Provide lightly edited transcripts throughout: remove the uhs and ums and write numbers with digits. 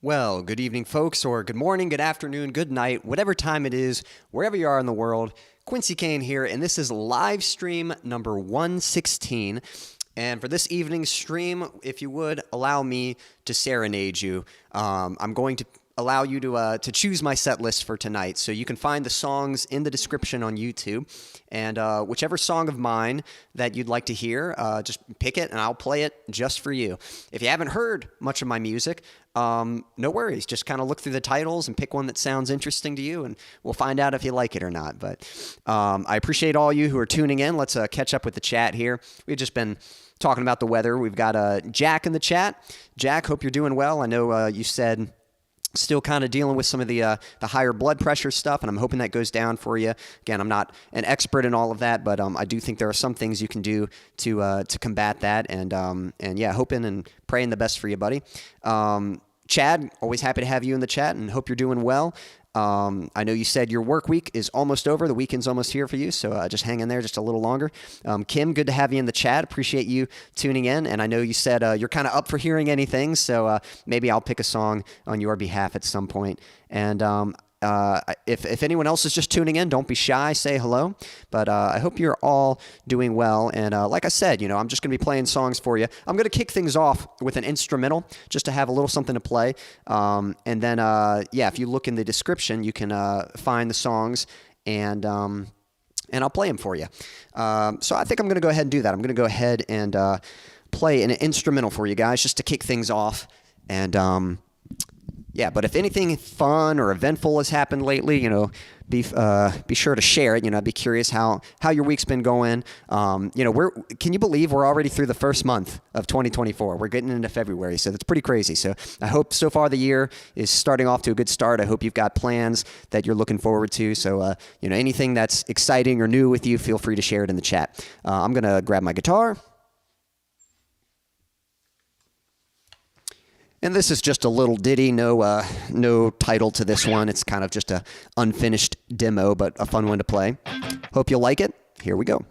Well, good evening, folks, or good morning, good afternoon, good night, whatever time it is, wherever you are in the world. Quincy Kane here, and this is live stream number 116. And for this evening's stream, if you would allow me to serenade you, I'm going to allow you to choose my set list for tonight. So you can find the songs in the description on YouTube, and whichever song of mine that you'd like to hear, just pick it and I'll play it just for you. If you haven't heard much of my music, no worries. Just kind of look through the titles and pick one that sounds interesting to you, and we'll find out if you like it or not. But I appreciate all you who are tuning in. Let's catch up with the chat here. We've just been talking about the weather. We've got Jack in the chat. Jack, hope you're doing well. I know you said still kind of dealing with some of the higher blood pressure stuff, and I'm hoping that goes down for you. Again, I'm not an expert in all of that, but I do think there are some things you can do to combat that, and yeah, hoping and praying the best for you, buddy. Chad, always happy to have you in the chat, and hope you're doing well. I know you said your work week is almost over. The weekend's almost here for you, so just hang in there just a little longer. Kim, good to have you in the chat. Appreciate you tuning in, and I know you said you're kind of up for hearing anything, so maybe I'll pick a song on your behalf at some point. And if anyone else is just tuning in, don't be shy, say hello. But I hope you're all doing well. And like I said, I'm just going to be playing songs for you. I'm going to kick things off with an instrumental just to have a little something to play. And then, yeah, if you look in the description, you can find the songs and I'll play them for you. So I think I'm going to go ahead and do that. I'm going to go ahead and play an instrumental for you guys just to kick things off. And yeah, but if anything fun or eventful has happened lately, be sure to share it. I'd be curious how your week's been going. Can you believe we're already through the first month of 2024? We're getting into February, so that's pretty crazy. So I hope so far the year is starting off to a good start. I hope you've got plans that you're looking forward to. So, anything that's exciting or new with you, feel free to share it in the chat. I'm going to grab my guitar. And this is just a little ditty, no title to this one. It's kind of just a unfinished demo, but a fun one to play. Hope you'll like it. Here we go.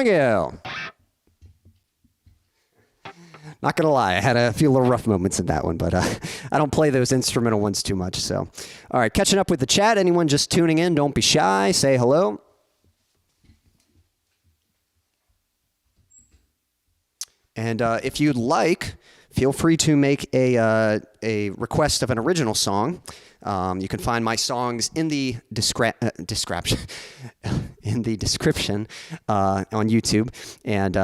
Thank you. Not going to lie, I had a few little rough moments in that one, but I don't play those instrumental ones too much. So, all right, catching up with the chat. Anyone just tuning in, don't be shy. Say hello. And if you'd like, feel free to make a request of an original song. You can find my songs in the description on YouTube. And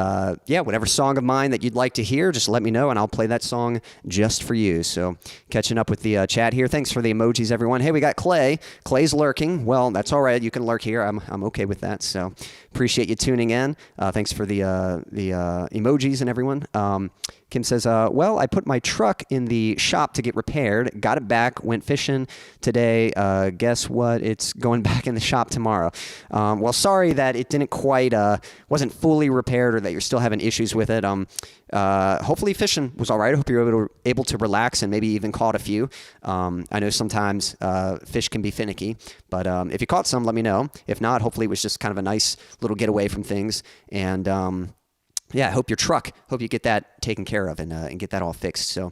yeah, whatever song of mine that you'd like to hear, just let me know, and I'll play that song just for you. So catching up with the chat here. Thanks for the emojis, everyone. Hey, we got Clay. Clay's lurking. Well, that's all right. You can lurk here. I'm okay with that. So appreciate you tuning in. Thanks for the emojis and everyone. Kim says, well, I put my truck in the shop to get repaired, got it back, went fishing today. Guess what? It's going back in the shop tomorrow. Well, sorry that it didn't quite, wasn't fully repaired, or that you're still having issues with it. Hopefully fishing was all right. I hope you're able to relax and maybe even caught a few. I know sometimes fish can be finicky, but if you caught some, let me know. If not, hopefully it was just kind of a nice little getaway from things. And yeah, I hope hope you get that taken care of and get that all fixed. So,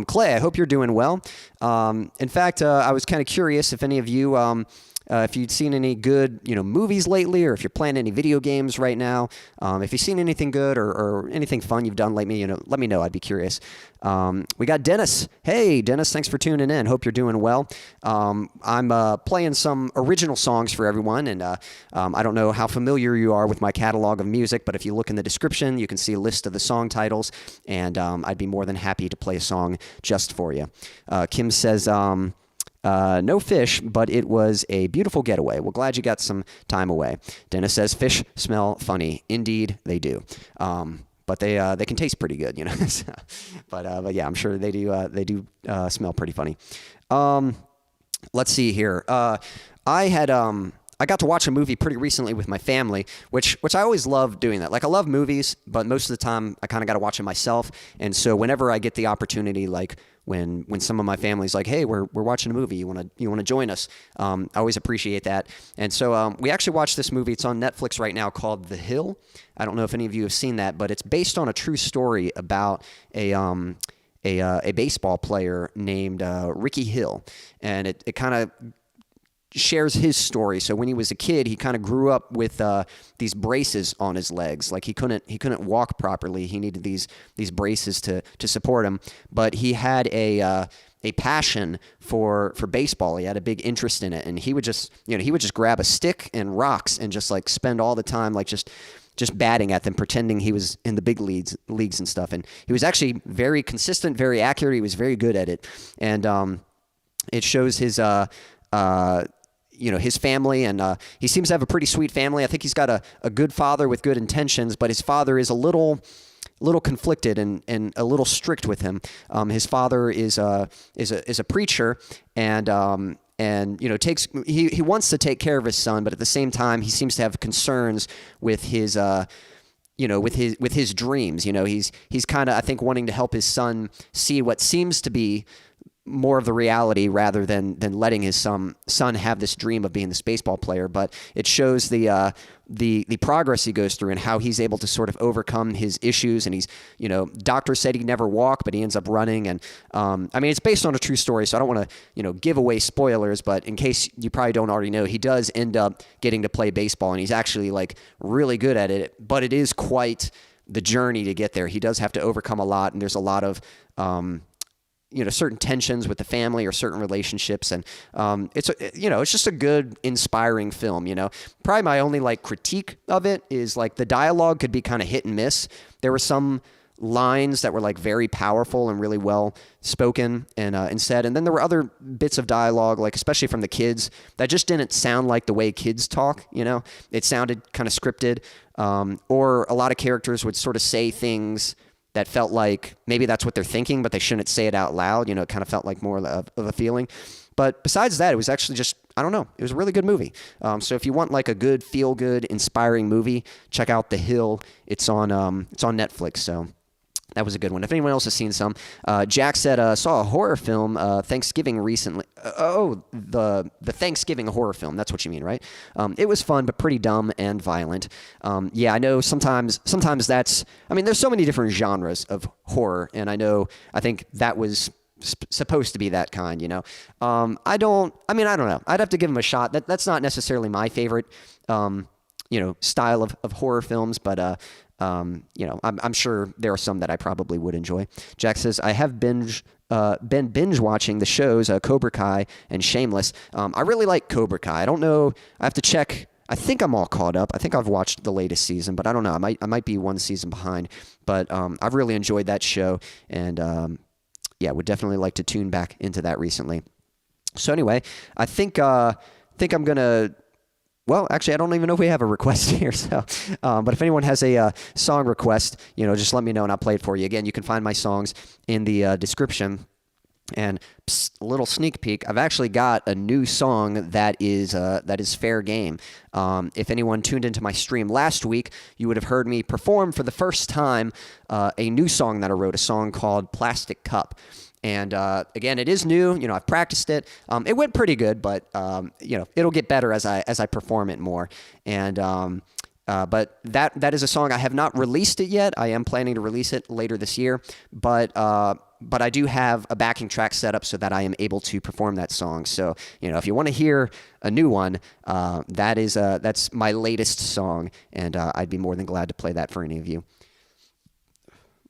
Clay, I hope you're doing well. In fact, I was kind of curious if any of you, if you'd seen any good, movies lately, or if you're playing any video games right now. If you've seen anything good or anything fun you've done lately, let me know. I'd be curious. We got Dennis. Hey, Dennis, thanks for tuning in. Hope you're doing well. I'm playing some original songs for everyone, and I don't know how familiar you are with my catalog of music, but if you look in the description, you can see a list of the song titles, and I'd be more than happy to play a song just for you. Kim says, no fish, but it was a beautiful getaway. Well, glad you got some time away. Dennis says, fish smell funny. Indeed, they do. But they can taste pretty good, but yeah, I'm sure they do smell pretty funny. Let's see here. I got to watch a movie pretty recently with my family, which I always love doing that. Like, I love movies, but most of the time I kind of got to watch it myself. And so whenever I get the opportunity, like when some of my family's like, hey, we're watching a movie, you want to join us? I always appreciate that. And so we actually watched this movie. It's on Netflix right now, called The Hill. I don't know if any of you have seen that, but it's based on a true story about a baseball player named Ricky Hill, and it kind of shares his story. So when he was a kid, he kind of grew up with these braces on his legs. Like, he couldn't walk properly. He needed these braces to support him. But he had a passion for baseball. He had a big interest in it, and he would just grab a stick and rocks and just like spend all the time like just batting at them, pretending he was in the big leagues and stuff. And he was actually very consistent, very accurate. He was very good at it. And it shows his his family, and he seems to have a pretty sweet family. I think he's got a good father with good intentions, but his father is a little conflicted and a little strict with him. His father is a preacher, and he wants to take care of his son, but at the same time he seems to have concerns with his with his dreams. He's kind of, I think, wanting to help his son see what seems to be more of the reality, rather than letting his son have this dream of being this baseball player. But it shows the progress he goes through and how he's able to sort of overcome his issues. And he's, doctor said he'd never walk, but he ends up running. And it's based on a true story, so I don't want to give away spoilers, but in case you probably don't already know, he does end up getting to play baseball, and he's actually like really good at it. But it is quite the journey to get there. He does have to overcome a lot, and there's a lot of certain tensions with the family or certain relationships. And it's just a good, inspiring film. Probably my only critique of it is the dialogue could be kind of hit and miss. There were some lines that were very powerful and really well spoken and said, and then there were other bits of dialogue, especially from the kids, that just didn't sound like the way kids talk. It sounded kind of scripted, or a lot of characters would sort of say things that felt like maybe that's what they're thinking, but they shouldn't say it out loud. It kind of felt like more of a feeling. But besides that, it was actually just, I don't know, it was a really good movie. So if you want a good, feel-good, inspiring movie, check out The Hill. It's on Netflix. So That was a good one. If anyone else has seen some, Jack said saw a horror film Thanksgiving recently. The Thanksgiving horror film. That's what you mean, right? It was fun, but pretty dumb and violent. Yeah, I know. Sometimes that's. I mean, there's so many different genres of horror, and I think that was supposed to be that kind. I don't know. I'd have to give him a shot. That's not necessarily my favorite. Style of horror films, but. I'm sure there are some that I probably would enjoy. Jack says, I have been binge watching the shows Cobra Kai and Shameless. I really like Cobra Kai. I don't know. I have to check. I think I'm all caught up. I think I've watched the latest season, but I don't know. I might be one season behind. But I've really enjoyed that show, and would definitely like to tune back into that recently. So anyway, I think I'm gonna. Well, actually, I don't even know if we have a request here. So, but if anyone has a song request, just let me know and I'll play it for you. Again, you can find my songs in the description. And psst, a little sneak peek, I've actually got a new song that is fair game. If anyone tuned into my stream last week, you would have heard me perform for the first time a new song that I wrote, a song called Plastic Cup. And again, it is new. I've practiced it. It went pretty good, but it'll get better as I perform it more. And but that is a song I have not released it yet. I am planning to release it later this year, but I do have a backing track set up so that I am able to perform that song. So if you want to hear a new one, that's my latest song, and I'd be more than glad to play that for any of you.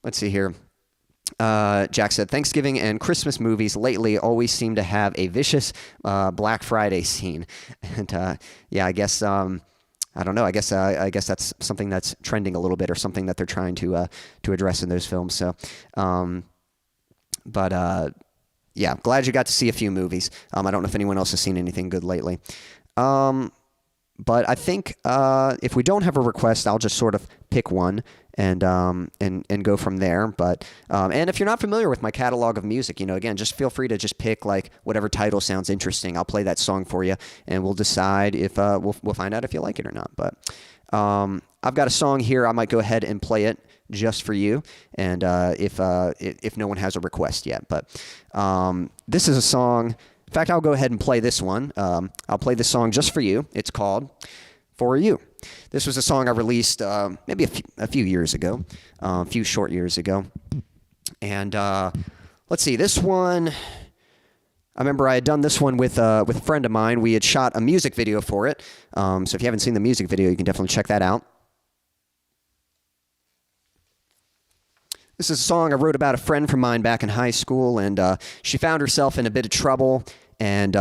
Let's see here. Jack said, Thanksgiving and Christmas movies lately always seem to have a vicious Black Friday scene. And I guess, I don't know, I guess that's something that's trending a little bit, or something that they're trying to address in those films. So, glad you got to see a few movies. I don't know if anyone else has seen anything good lately. But I think if we don't have a request, I'll just sort of pick one and go from there. But and if you're not familiar with my catalog of music, again, just feel free to just pick like whatever title sounds interesting. I'll play that song for you, and we'll decide if we'll find out if you like it or not. But I've got a song here. I might go ahead and play it just for you, and if no one has a request yet. But this is a song. In fact, I'll go ahead and play this one. I'll play this song just for you. It's called For You. This was a song I released maybe a few years ago, a few short years ago. And let's see, this one, I remember I had done this one with a friend of mine. We had shot a music video for it. So if you haven't seen the music video, you can definitely check that out. This is a song I wrote about a friend from mine back in high school, and she found herself in a bit of trouble and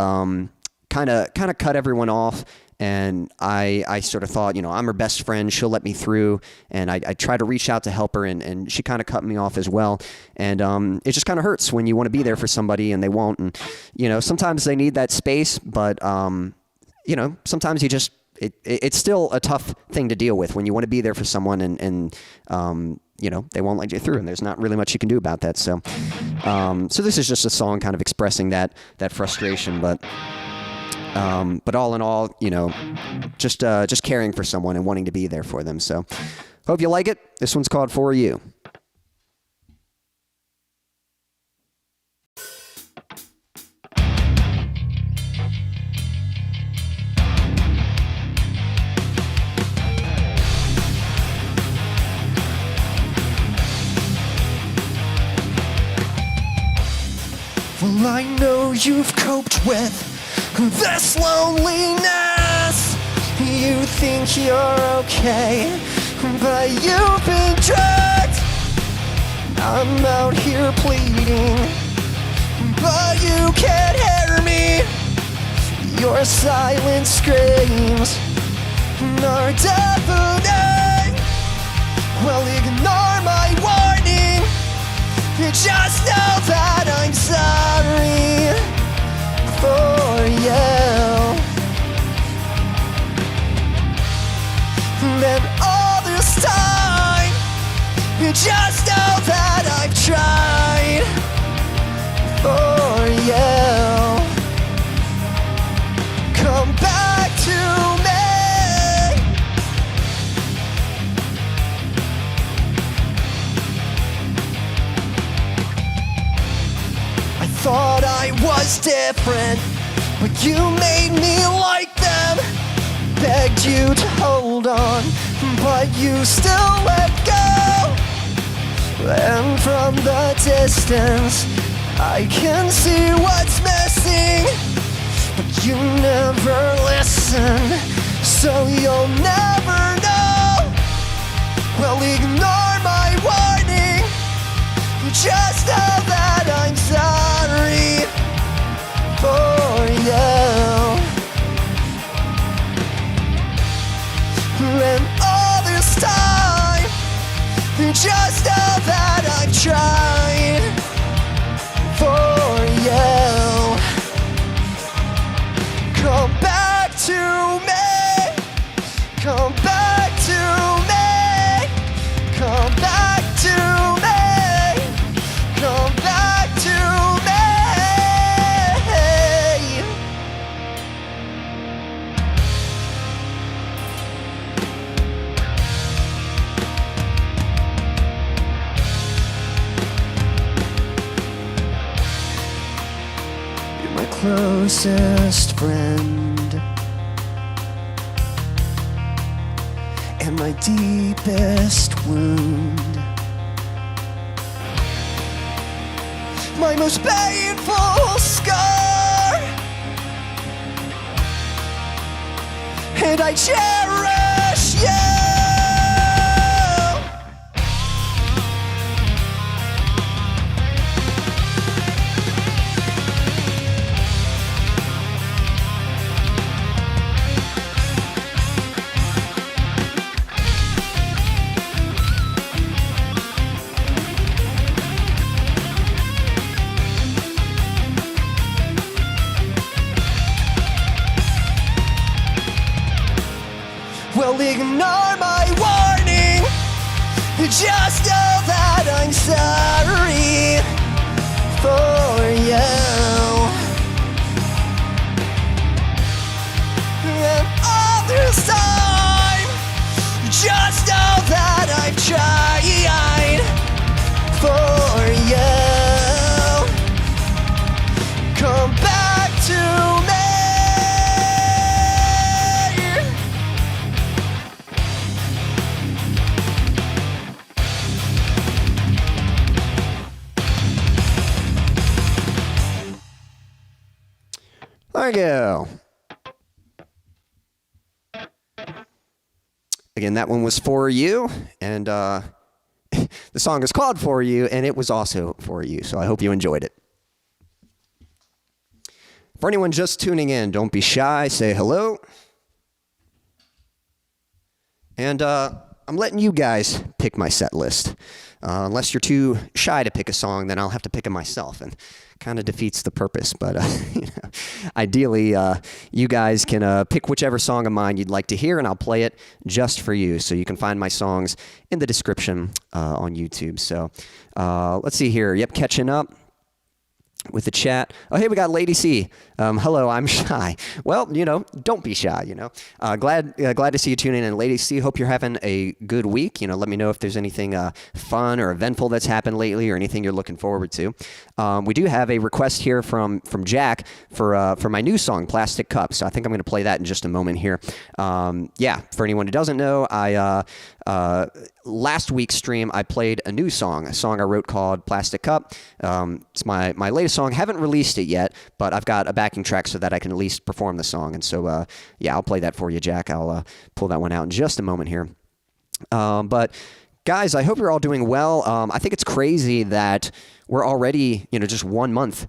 kind of cut everyone off. And I sort of thought, I'm her best friend. She'll let me through. And I tried to reach out to help her, and she kind of cut me off as well. And it just kind of hurts when you want to be there for somebody and they won't. And, sometimes they need that space, but, sometimes you just, it's still a tough thing to deal with when you want to be there for someone and they won't let you through, and there's not really much you can do about that. So this is just a song kind of expressing that frustration, but all in all, just caring for someone and wanting to be there for them. So hope you like it. This one's called For You. Well, I know you've coped with this loneliness. You think you're okay, but you've been drugged. I'm out here pleading, but you can't hear me. Your silent screams are deafening. Well, ignore my warning. Just know that I'm sorry for you. And all this time, just know that I've tried for you. Come back to me. was different, but you made me like them. Begged you to hold on, but you still let go. And from the distance, I can see what's missing, but you never listen, so you'll never know. Well, ignore my warning, just know that I'm sorry for you. And all this time, just know that I've tried for you. Come back to me. Come back to me. Come back to me. Come back to me. You're my closest friend and my deepest wound, my most painful scar, and I cherish you. Well, ignore my warning, just know that I'm sorry for you. And all this time, just know that I've tried for you. Come back to me. There you go. Again, that one was for you, and the song is called For You, and it was also for you, so I hope you enjoyed it. For anyone just tuning in, don't be shy, say hello. And I'm letting you guys pick my set list. Unless you're too shy to pick a song, then I'll have to pick it myself, and kind of defeats the purpose. But ideally, you guys can pick whichever song of mine you'd like to hear, and I'll play it just for you. So you can find my songs in the description on YouTube. So let's see here. Yep, catching up with the chat. Oh, hey, we got Lady C. Hello, I'm shy. Well, don't be shy, Glad to see you tuning in. Lady C, hope you're having a good week. Let me know if there's anything fun or eventful that's happened lately or anything you're looking forward to. We do have a request here from Jack for my new song, Plastic Cup. So I think I'm going to play that in just a moment here. Yeah, for anyone who doesn't know, last week's stream, I played a song I wrote called Plastic Cup. It's my latest song. Haven't released it yet, but I've got a backing track so that I can at least perform the song. And so, yeah, I'll play that for you, Jack. I'll pull that one out in just a moment here. But guys, I hope you're all doing well. I think it's crazy that we're already, just 1 month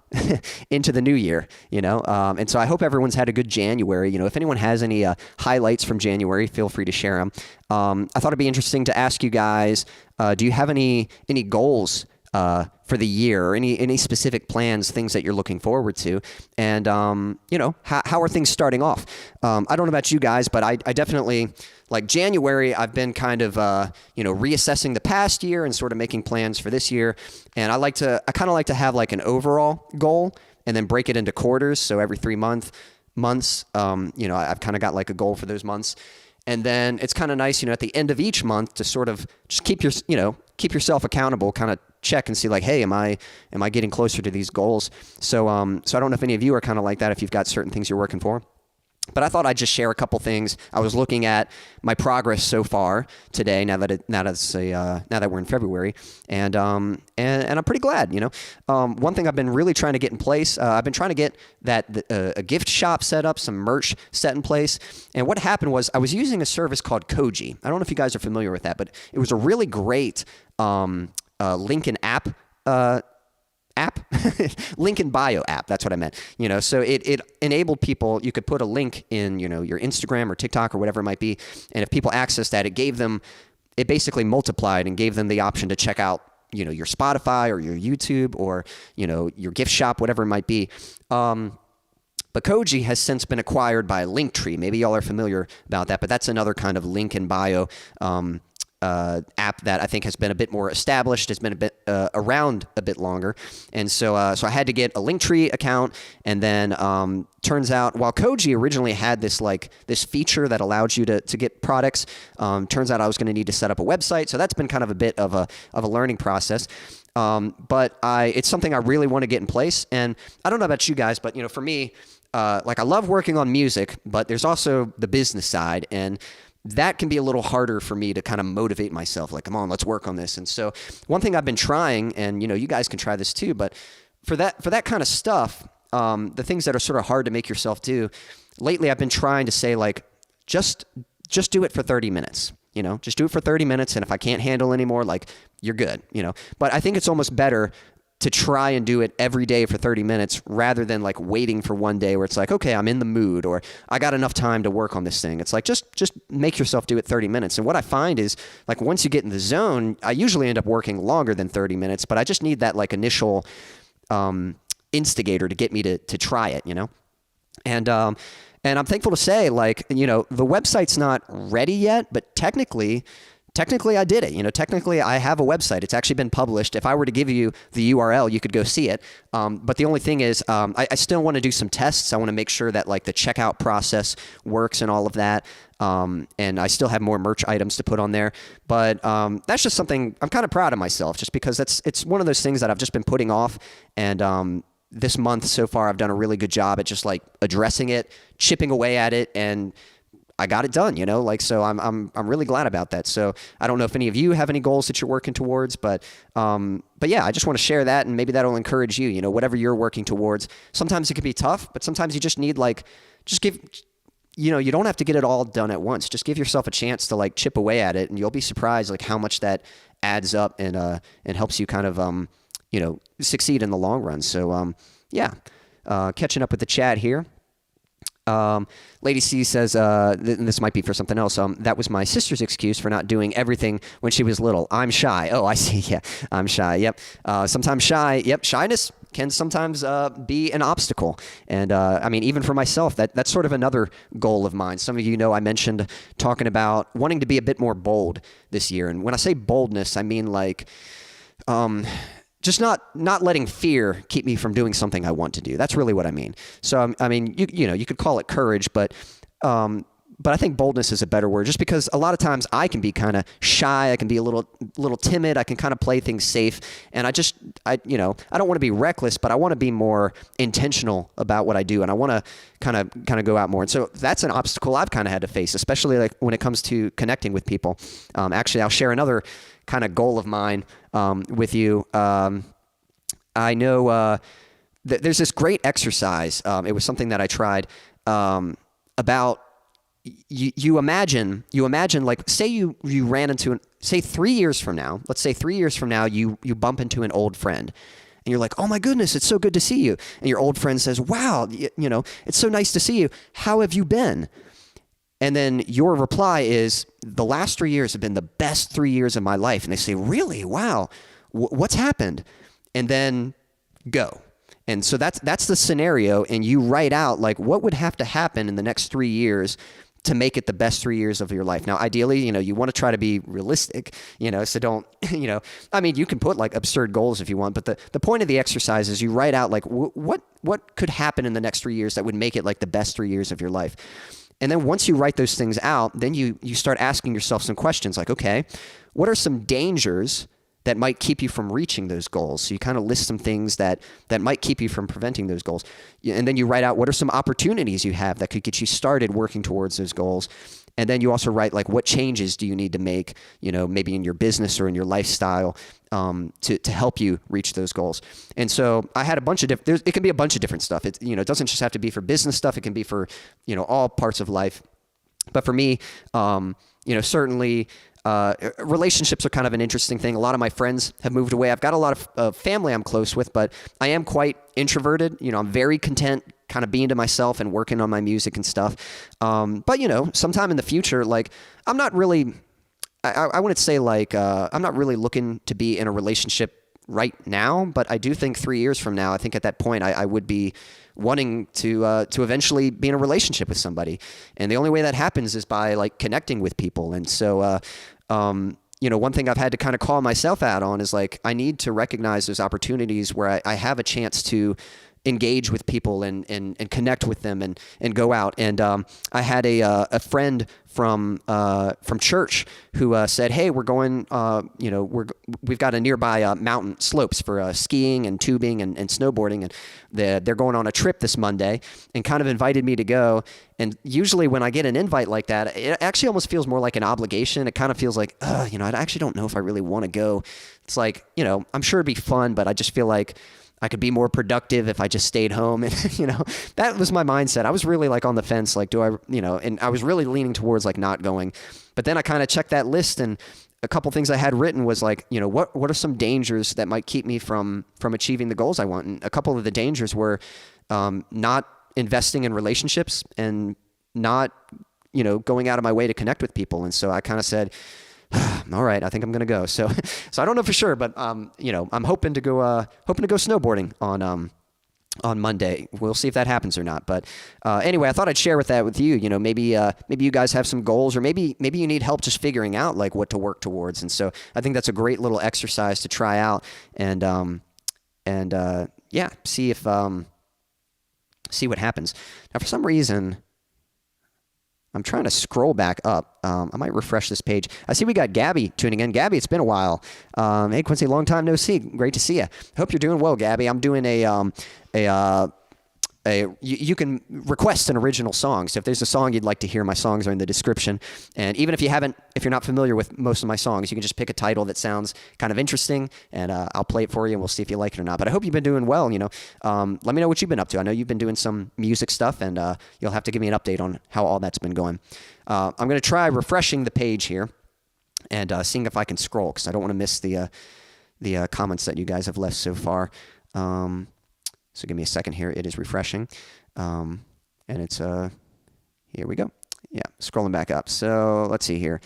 into the new year, and so I hope everyone's had a good January. If anyone has any highlights from January, feel free to share them. I thought it'd be interesting to ask you guys, do you have any goals for the year, or any specific plans, things that you're looking forward to? And, how are things starting off? I don't know about you guys, but I definitely, like January, I've been kind of, reassessing the past year and sort of making plans for this year. And I kind of like to have like an overall goal and then break it into quarters. So every 3 months, I've kind of got like a goal for those months. And then it's kind of nice, at the end of each month to sort of just keep yourself accountable, kind of check and see like, hey, am I getting closer to these goals? So so I don't know if any of you are kind of like that, if you've got certain things you're working for. But I thought I'd just share a couple things. I was looking at my progress so far today. Now that we're in February, and I'm pretty glad. One thing I've been really trying to get in place. I've been trying to get a gift shop set up, some merch set in place. And what happened was I was using a service called Koji. I don't know if you guys are familiar with that, but it was a really great link in app. Link in bio app. That's what I meant. So it enabled people. You could put a link in, your Instagram or TikTok or whatever it might be. And if people access that, it basically multiplied and gave them the option to check out, your Spotify or your YouTube or, your gift shop, whatever it might be. But Koji has since been acquired by Linktree. Maybe y'all are familiar about that, but that's another kind of link in bio app that I think has been a bit more established, has been a bit around a bit longer. And so I had to get a Linktree account, and then turns out while Koji originally had this feature that allowed you to get products, turns out I was going to need to set up a website. So that's been kind of a bit of a learning process. But it's something I really want to get in place. And I don't know about you guys, but for me, I love working on music, but there's also the business side, and that can be a little harder for me to kind of motivate myself. Like, come on, let's work on this. And so one thing I've been trying, and you guys can try this too, but for that kind of stuff, the things that are sort of hard to make yourself do, lately I've been trying to say like, just do it for 30 minutes. Just do it for 30 minutes, and if I can't handle anymore, like, you're good. But I think it's almost better to try and do it every day for 30 minutes rather than like waiting for one day where it's like, okay, I'm in the mood, or I got enough time to work on this thing. It's like, just make yourself do it 30 minutes. And what I find is like, once you get in the zone, I usually end up working longer than 30 minutes, but I just need that like initial instigator to get me to try it, And I'm thankful to say, like, the website's not ready yet, but technically I did it. Technically I have a website. It's actually been published. If I were to give you the URL, you could go see it. But the only thing is, I still want to do some tests. I want to make sure that like the checkout process works and all of that. And I still have more merch items to put on there. But that's just something I'm kind of proud of myself, just because it's one of those things that I've just been putting off. And this month so far, I've done a really good job at just like addressing it, chipping away at it, and I got it done, so I'm really glad about that. So I don't know if any of you have any goals that you're working towards, but yeah, I just want to share that, and maybe that'll encourage you, whatever you're working towards. Sometimes it can be tough, but sometimes you just need you don't have to get it all done at once. Just give yourself a chance to like chip away at it, and you'll be surprised like how much that adds up and helps you kind of, succeed in the long run. So yeah, catching up with the chat here. Lady C says, and this might be for something else. That was my sister's excuse for not doing everything when she was little. I'm shy. Oh, I see. Yeah, I'm shy. Yep. Sometimes shy. Yep. Shyness can sometimes be an obstacle. And I mean, even for myself, that's sort of another goal of mine. Some of you know I mentioned talking about wanting to be a bit more bold this year. And when I say boldness, I mean like just not letting fear keep me from doing something I want to do. That's really what I mean. So, I mean, you could call it courage, but I think boldness is a better word, just because a lot of times I can be kind of shy. I can be a little timid. I can kind of play things safe. And I don't want to be reckless, but I want to be more intentional about what I do. And I want to kind of go out more. And so that's an obstacle I've kind of had to face, especially like when it comes to connecting with people. Actually, I'll share another kind of goal of mine with you. I know there's this great exercise. It was something that I tried about you imagine like, say you ran into say 3 years from now, let's say 3 years from now, you bump into an old friend. And you're like, oh my goodness, it's so good to see you. And your old friend says, wow, it's so nice to see you. How have you been? And then your reply is, the last 3 years have been the best 3 years of my life. And they say, really? Wow. What's happened? And then go. And so that's the scenario. And you write out like what would have to happen in the next 3 years to make it the best 3 years of your life. Now, ideally, you want to try to be realistic, so don't, I mean, you can put like absurd goals if you want, but the point of the exercise is you write out like what could happen in the next 3 years that would make it like the best 3 years of your life. And then once you write those things out, then you start asking yourself some questions like, okay, what are some dangers that might keep you from reaching those goals. So you kind of list some things that might keep you from preventing those goals. And then you write out what are some opportunities you have that could get you started working towards those goals. And then you also write like what changes do you need to make, maybe in your business or in your lifestyle to help you reach those goals. And so I had a bunch of it can be a bunch of different stuff. It doesn't just have to be for business stuff. It can be for, all parts of life. But for me, certainly relationships are kind of an interesting thing. A lot of my friends have moved away. I've got a lot of family I'm close with, but I am quite introverted. I'm very content kind of being to myself and working on my music and stuff. But, sometime in the future, like I'm not really, I wouldn't say like, I'm not really looking to be in a relationship right now, but I do think 3 years from now, I think at that point I would be wanting to eventually be in a relationship with somebody. And the only way that happens is by like connecting with people. And so, one thing I've had to kind of call myself out on is like, I need to recognize those opportunities where I have a chance to engage with people and connect with them and go out. And I had a friend from church who said, "Hey, we're going. We've got a nearby mountain slopes for skiing and tubing and snowboarding, and they're going on a trip this Monday, and kind of invited me to go." And usually when I get an invite like that, it actually almost feels more like an obligation. It kind of feels like, I actually don't know if I really want to go. It's like, I'm sure it'd be fun, but I just feel like I could be more productive if I just stayed home. And, that was my mindset. I was really like on the fence, like, and I was really leaning towards like not going. But then I kind of checked that list, and a couple things I had written was like, what are some dangers that might keep me from achieving the goals I want? And a couple of the dangers were not investing in relationships and not, going out of my way to connect with people. And so I kind of said, all right, I think I'm going to go. So I don't know for sure, but I'm hoping to go snowboarding on Monday. We'll see if that happens or not. But anyway, I thought I'd share that with you. Maybe you guys have some goals, or maybe you need help just figuring out like what to work towards. And so I think that's a great little exercise to try out and see what happens. Now, for some reason, I'm trying to scroll back up. I might refresh this page. I see we got Gabby tuning in. Gabby, it's been a while. Hey, Quincy, long time no see. Great to see you. Hope you're doing well, Gabby. I'm doing you can request an original song. So if there's a song you'd like to hear, my songs are in the description. And even if you're not familiar with most of my songs, you can just pick a title that sounds kind of interesting, and I'll play it for you, and we'll see if you like it or not. But I hope you've been doing well. Let me know what you've been up to. I know you've been doing some music stuff, and you'll have to give me an update on how all that's been going. I'm going to try refreshing the page here and seeing if I can scroll, because I don't want to miss the comments that you guys have left so far. So give me a second here. It is refreshing. And it's, here we go. Yeah, scrolling back up. So let's see here.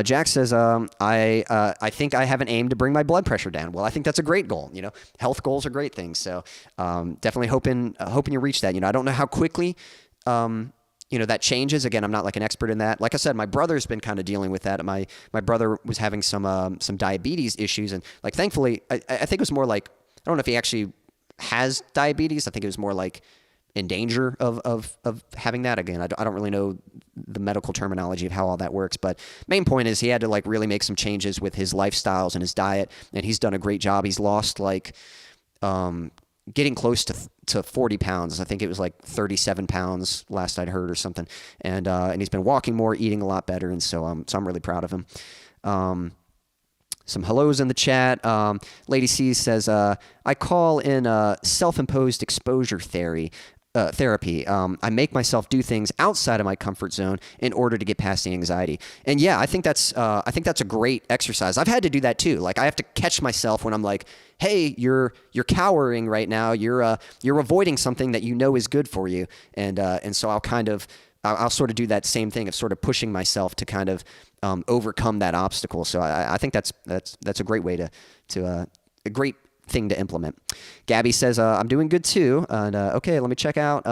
Jack says, I think I have an aim to bring my blood pressure down. Well, I think that's a great goal. Health goals are great things. So definitely hoping you reach that. I don't know how quickly, that changes. Again, I'm not like an expert in that. Like I said, my brother's been kind of dealing with that. My brother was having some diabetes issues. And like, thankfully, I think it was more like, I don't know if he actually has diabetes. I think it was more like in danger of having that. Again, I don't really know the medical terminology of how all that works, but main point is he had to like really make some changes with his lifestyles and his diet, and he's done a great job. He's lost like getting close to 40 pounds. I think it was like 37 pounds last I'd heard or something, and he's been walking more, eating a lot better, and so I'm really proud of him. Some hellos in the chat. Lady C says, I call in self-imposed exposure therapy. I make myself do things outside of my comfort zone in order to get past the anxiety. And yeah, I think that's a great exercise. I've had to do that too. Like I have to catch myself when I'm like, hey, you're cowering right now. You're avoiding something that is good for you. And so I'll sort of do that same thing of sort of pushing myself to kind of overcome that obstacle. So I think that's a great way to a great thing to implement. Gabby says, I'm doing good too. And okay, let me check out.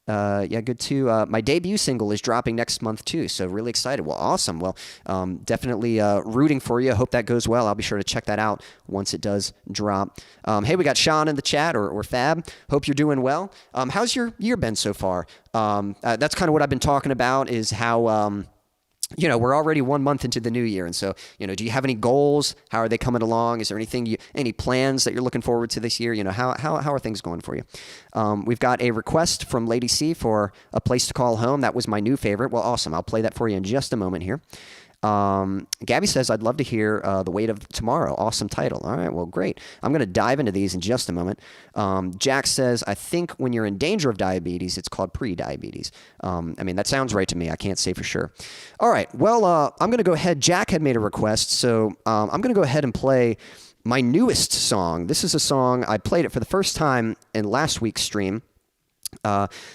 Yeah, good too. My debut single is dropping next month too, so really excited. Well, awesome. Well, definitely rooting for you. I hope that goes well. I'll be sure to check that out once it does drop. Hey, we got Sean in the chat, or Fab. Hope you're doing well. How's your year been so far? That's kind of what I've been talking about, is how we're already 1 month into the new year. And so, do you have any goals? How are they coming along? Is there any plans that you're looking forward to this year? How are things going for you? We've got a request from Lady C for A Place to Call Home. That was my new favorite. Well, awesome. I'll play that for you in just a moment here. Gabby says, I'd love to hear The Weight of Tomorrow. Awesome title. All right, well, great. I'm going to dive into these in just a moment. Jack says, I think when you're in danger of diabetes, it's called pre-diabetes. That sounds right to me. I can't say for sure. All right, well, I'm going to go ahead. Jack had made a request, so I'm going to go ahead and play my newest song. This is a song, I played it for the first time in last week's stream.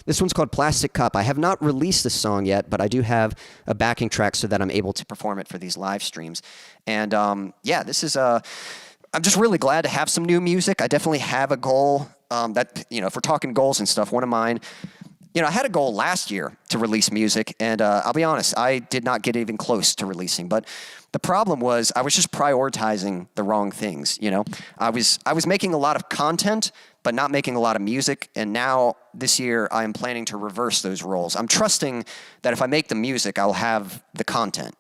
This one's called Plastic Cup. I have not released this song yet, but I do have a backing track so that I'm able to perform it for these live streams. And this is I'm just really glad to have some new music. I definitely have a goal that, if we're talking goals and stuff, one of mine, I had a goal last year to release music, and I'll be honest, I did not get even close to releasing. But the problem was I was just prioritizing the wrong things. I was making a lot of content, but not making a lot of music. And now this year I am planning to reverse those roles. I'm trusting that if I make the music, I'll have the content.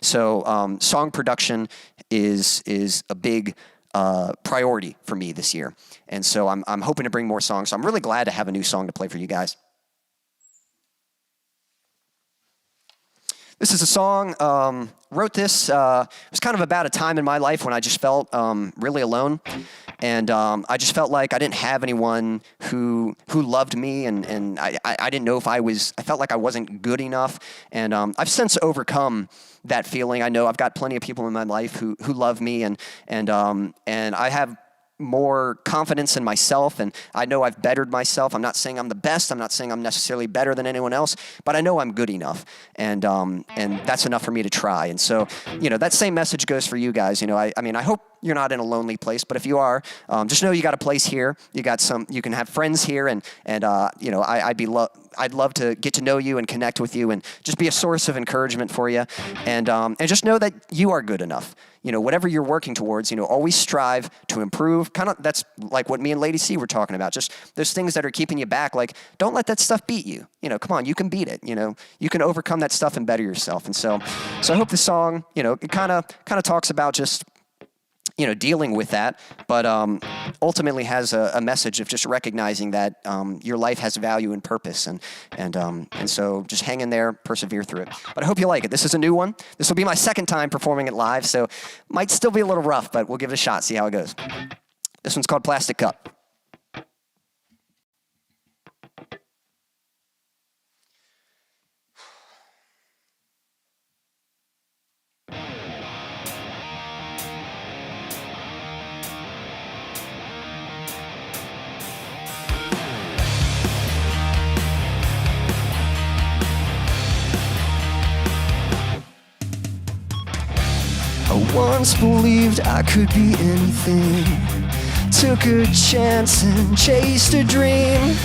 So song production is a big priority for me this year, and so I'm hoping to bring more songs. So I'm really glad to have a new song to play for you guys. This is a song, wrote this, it was kind of about a time in my life when I just felt really alone. And I just felt like I didn't have anyone who loved me, and I didn't know if I felt like I wasn't good enough. And I've since overcome that feeling. I know I've got plenty of people in my life who love me, and I have more confidence in myself, and I know I've bettered myself. I'm not saying I'm the best. I'm not saying I'm necessarily better than anyone else, but I know I'm good enough, and that's enough for me to try. And so, that same message goes for you guys. I hope you're not in a lonely place, but if you are, just know you got a place here. You can have friends here, and I'd love to get to know you and connect with you and just be a source of encouragement for you, and just know that you are good enough. Whatever you're working towards, always strive to improve. Kind of, that's like what me and Lady C were talking about. Just those things that are keeping you back, like, don't let that stuff beat you. Come on, you can beat it. You can overcome that stuff and better yourself. And so I hope this song, it kind of talks about just, dealing with that, but ultimately has a message of just recognizing that your life has value and purpose, and so just hang in there, persevere through it. But I hope you like it. This is a new one. This will be my second time performing it live, so might still be a little rough, but we'll give it a shot, see how it goes. This one's called Plastic Cup. I once believed I could be anything. Took a chance and chased a dream.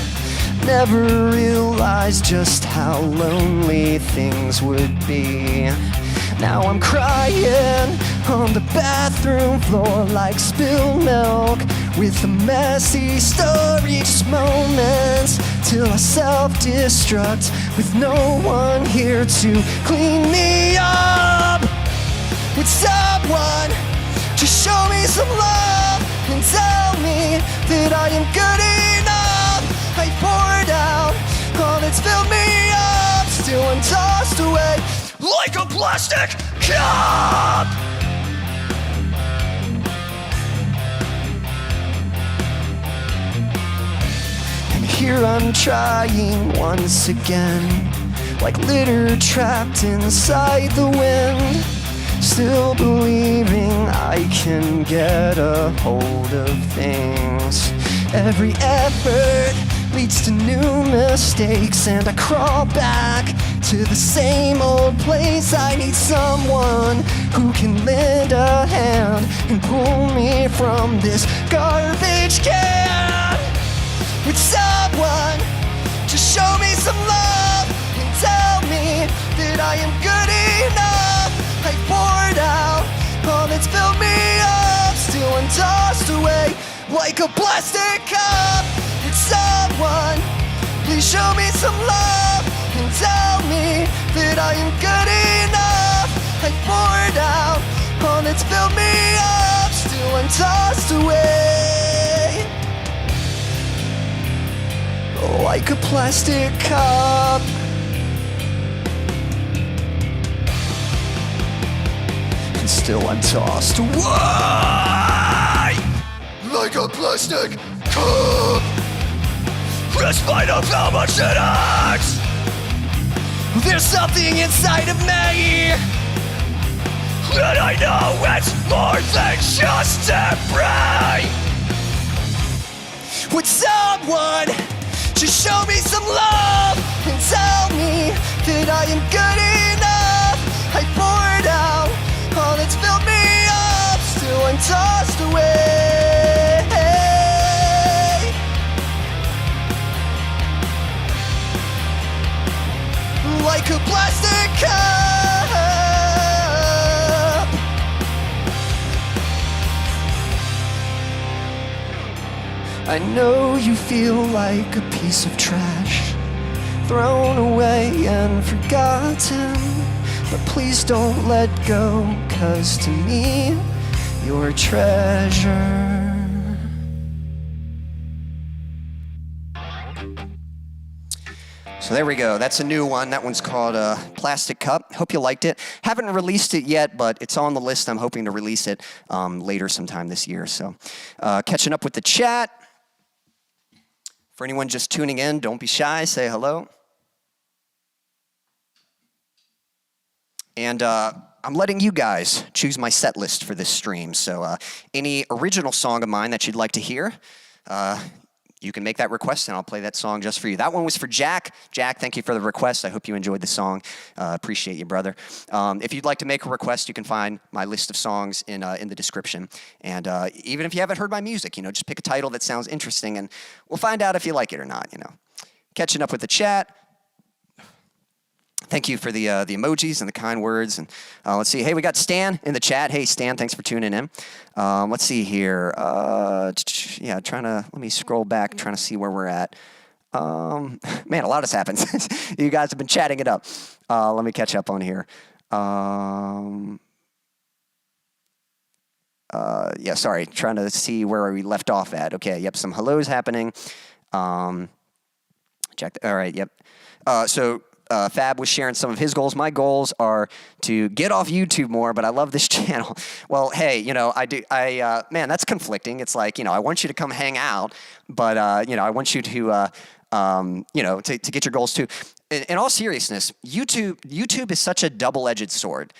Never realized just how lonely things would be. Now I'm crying on the bathroom floor like spilled milk, with a messy story, just moments till I self-destruct, with no one here to clean me up. With someone to show me some love and tell me that I am good enough. I poured out all that's filled me up, still I'm tossed away like a plastic cup. And here I'm trying once again, like litter trapped inside the wind, still believing I can get a hold of things. Every effort leads to new mistakes, and I crawl back to the same old place. I need someone who can lend a hand and pull me from this garbage can. With someone to show me some love and tell me that I am good enough. I poured out all that's filled me up, still I'm tossed away like a plastic cup. With someone, please show me some love and tell me that I am good enough. I poured out all that's filled me up. Still I'm tossed away like a plastic cup. And still I'm tossed away like a plastic cup. Despite of how much it hurts, there's something inside of me, and I know it's more than just temporary. Would someone just show me some love and tell me that I am good enough? I poured out all that's filled me up. Still I'm tossed away like a plastic cup. I know you feel like a piece of trash, thrown away and forgotten, but please don't let go, 'cause to me, you're a treasure. So there we go. That's a new one. That one's called Plastic Cup. Hope you liked it. Haven't released it yet, but it's on the list. I'm hoping to release it later sometime this year. So catching up with the chat. For anyone just tuning in, don't be shy. Say hello. And I'm letting you guys choose my set list for this stream. So any original song of mine that you'd like to hear, you can make that request, and I'll play that song just for you. That one was for Jack. Jack, thank you for the request. I hope you enjoyed the song. Appreciate you, brother. If you'd like to make a request, you can find my list of songs in the description. And even if you haven't heard my music, just pick a title that sounds interesting, and we'll find out if you like it or not. Catching up with the chat. Thank you for the emojis and the kind words. And let's see. Hey, we got Stan in the chat. Hey, Stan, thanks for tuning in. Let's see here. Let me scroll back, trying to see where we're at. Man, a lot has happened. You guys have been chatting it up. Let me catch up on here. Sorry. Trying to see where we left off at. Okay, yep, some hellos happening. Jack. All right, yep. Fab was sharing some of his goals. My goals are to get off YouTube more, but I love this channel. Well, hey, I do. Man, that's conflicting. It's like, I want you to come hang out, but I want you to, to get your goals too. In all seriousness, YouTube is such a double-edged sword.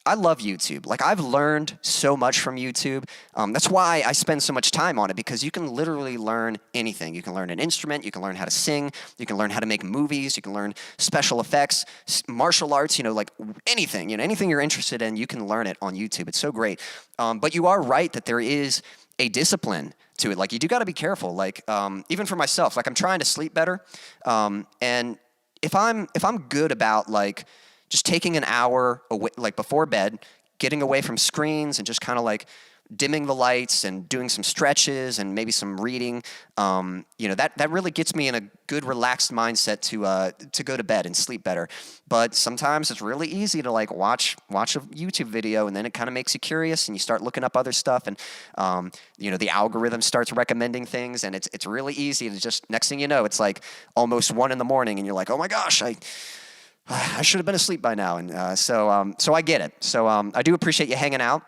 I love YouTube. Like, I've learned so much from YouTube. That's why I spend so much time on it, because you can literally learn anything. You can learn an instrument. You can learn how to sing. You can learn how to make movies. You can learn special effects, martial arts, like anything. Anything you're interested in, you can learn it on YouTube. It's so great. But you are right that there is a discipline to it. Like, you do got to be careful. Like, even for myself, like, I'm trying to sleep better. And if I'm good about, like, just taking an hour away, like before bed, getting away from screens and just kind of like dimming the lights and doing some stretches and maybe some reading, that really gets me in a good, relaxed mindset to go to bed and sleep better. But sometimes it's really easy to like watch a YouTube video, and then it kind of makes you curious, and you start looking up other stuff, and the algorithm starts recommending things, and it's really easy to just, next thing you know, it's like almost 1 a.m, and you're like, oh my gosh, I should have been asleep by now. And so I get it. So I do appreciate you hanging out.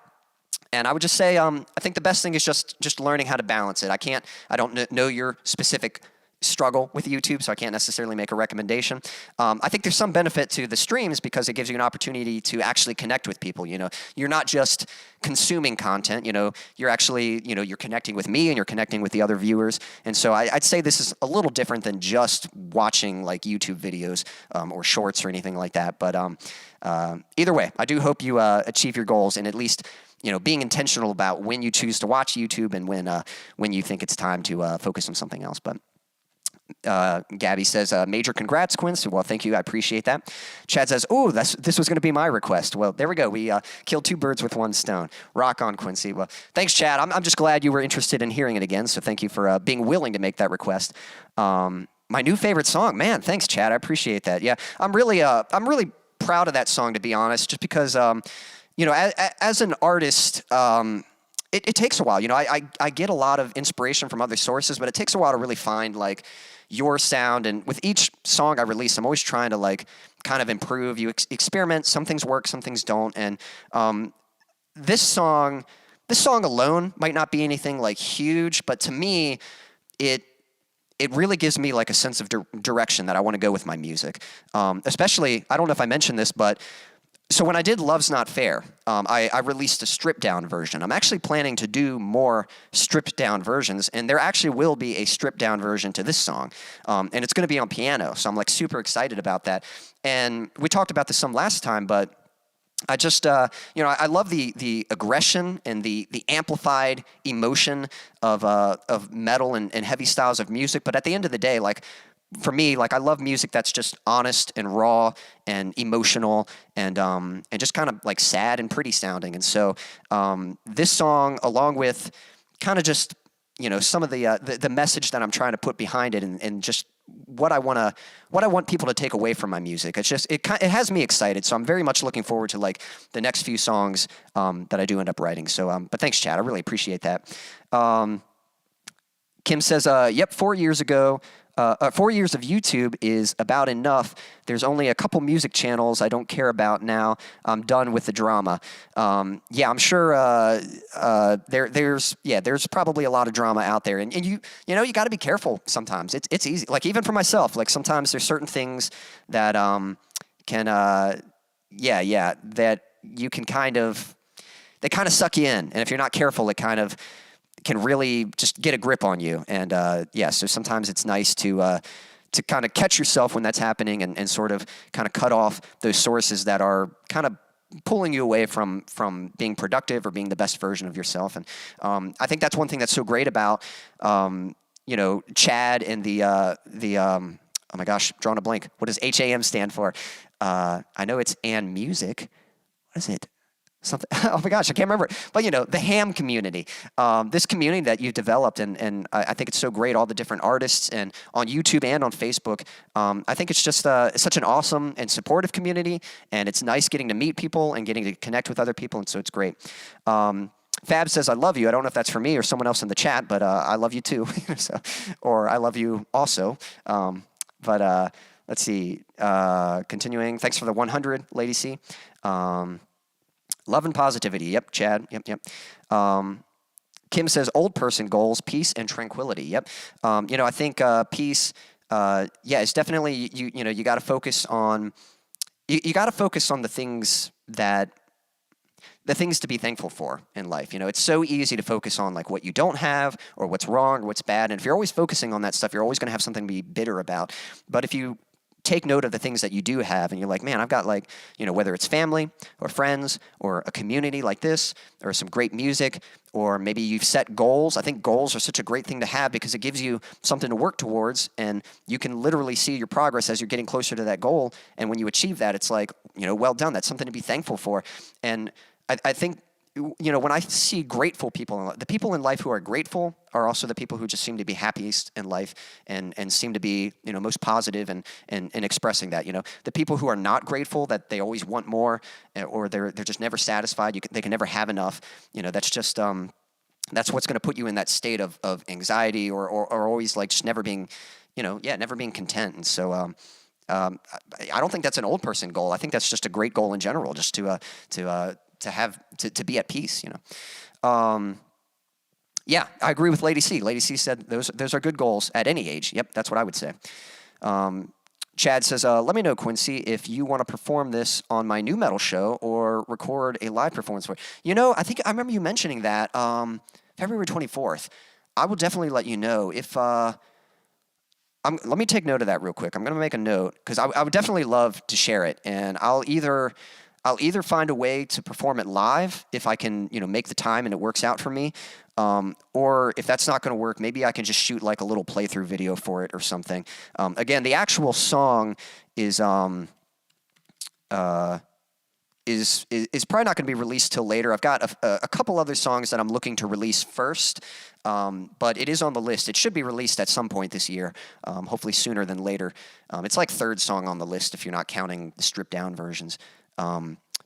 And I would just say, I think the best thing is just learning how to balance it. I don't know your specific struggle with YouTube, so I can't necessarily make a recommendation. I think there's some benefit to the streams because it gives you an opportunity to actually connect with people. You're not just consuming content. You're actually, you're connecting with me and you're connecting with the other viewers. And so I'd say this is a little different than just watching like YouTube videos or shorts or anything like that. But either way, I do hope you achieve your goals, and at least being intentional about when you choose to watch YouTube and when you think it's time to focus on something else. But Gabby says, major congrats, Quincy. Well, thank you. I appreciate that. Chad says, oh, this was going to be my request. Well, there we go. We killed 2 birds with 1 stone. Rock on, Quincy. Well, thanks, Chad. I'm just glad you were interested in hearing it again. So thank you for being willing to make that request. My new favorite song. Man, thanks, Chad. I appreciate that. Yeah, I'm really proud of that song, to be honest, just because, you know, as an artist, it takes a while. You know, I get a lot of inspiration from other sources, but it takes a while to really find, like, your sound. And with each song I release, I'm always trying to, like, kind of improve. You experiment. Some things work, some things don't. And this song alone might not be anything, like, huge, but to me, it really gives me, like, a sense of direction that I want to go with my music. Especially, I don't know if I mentioned this, but so when I did Love's Not Fair, I released a stripped-down version. I'm actually planning to do more stripped-down versions, and there actually will be a stripped-down version to this song, and it's going to be on piano, so I'm, like, super excited about that. And we talked about this some last time, but I just, you know, I love the aggression and the amplified emotion of metal and heavy styles of music, but at the end of the day, like, for me, like, I love music that's just honest and raw and emotional and just kind of, like, sad and pretty sounding. And so this song, along with kind of just, you know, some of the message that I'm trying to put behind it and just what I want people to take away from my music. It's just, it has me excited. So I'm very much looking forward to, like, the next few songs that I do end up writing. So, but thanks, Chad. I really appreciate that. Kim says, yep, 4 years ago, 4 years of YouTube is about enough. There's only a couple music channels I don't care about now. I'm done with the drama. Yeah, I'm sure there's probably a lot of drama out there. And you know, you got to be careful sometimes. It's easy. Like, even for myself, like, sometimes there's certain things that that you can they kind of suck you in. And if you're not careful, it kind of can really just get a grip on you. And so sometimes it's nice to kind of catch yourself when that's happening and sort of kind of cut off those sources that are kind of pulling you away from being productive or being the best version of yourself. And I think that's one thing that's so great about you know, Chad and the oh my gosh, drawing a blank. What does HAM stand for? I know it's and music. What is it? Something. Oh my gosh, I can't remember. But, you know, the ham community, this community that you've developed, and I think it's so great. All the different artists, and on YouTube and on Facebook. I think it's just such an awesome and supportive community, and it's nice getting to meet people and getting to connect with other people, and so it's great. Fab says, "I love you." I don't know if that's for me or someone else in the chat, but I love you too. So, or I love you also. But let's see. Continuing. Thanks for the 100, Lady C. Love and positivity. Yep, Chad. Yep. Kim says, old person goals, peace and tranquility. Yep. You know, I think peace, it's definitely, you know, you got to focus on, you got to focus on the things to be thankful for in life. You know, it's so easy to focus on, like, what you don't have or what's wrong or what's bad. And if you're always focusing on that stuff, you're always going to have something to be bitter about. But if you take note of the things that you do have, and you're like, man, I've got, like, you know, whether it's family or friends or a community like this or some great music, or maybe you've set goals. I think goals are such a great thing to have because it gives you something to work towards, and you can literally see your progress as you're getting closer to that goal. And when you achieve that, it's like, you know, well done. That's something to be thankful for. And I think, you know, when I see grateful people, the people in life who are grateful are also the people who just seem to be happiest in life and seem to be, you know, most positive and expressing that. You know, the people who are not grateful, that they always want more, or they're just never satisfied. They can never have enough. You know, that's just that's what's going to put you in that state of anxiety or always, like, just never being, you know, never being content. And so I don't think that's an old person goal. I think that's just a great goal in general, just to be at peace, you know. Yeah, I agree with Lady C. Lady C said those are good goals at any age. Yep, that's what I would say. Chad says, let me know, Quincy, if you want to perform this on my new metal show or record a live performance for it. You know, I think I remember you mentioning that February 24th. I will definitely let you know if let me take note of that real quick. I'm going to make a note because I would definitely love to share it, and I'll either find a way to perform it live if I can, you know, make the time and it works out for me. Or if that's not going to work, maybe I can just shoot, like, a little playthrough video for it or something. Again, the actual song is is probably not going to be released till later. I've got a couple other songs that I'm looking to release first, but it is on the list. It should be released at some point this year, hopefully sooner than later. It's like third song on the list if you're not counting the stripped down versions.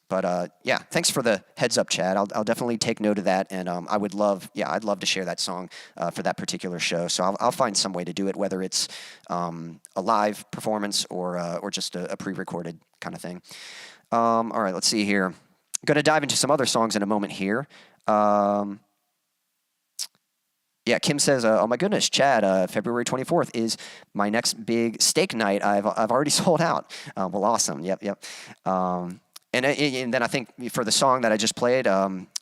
But yeah, thanks for the heads up, Chad. I'll definitely take note of that, and I'd love to share that song for that particular show. So I'll find some way to do it, whether it's a live performance or just a pre-recorded kind of thing. All right, let's see here. I'm going to dive into some other songs in a moment here. Yeah, Kim says, "Oh my goodness, Chad! February 24th is my next big steak night. I've already sold out. Well, awesome. Yep. And then I think for the song that I just played,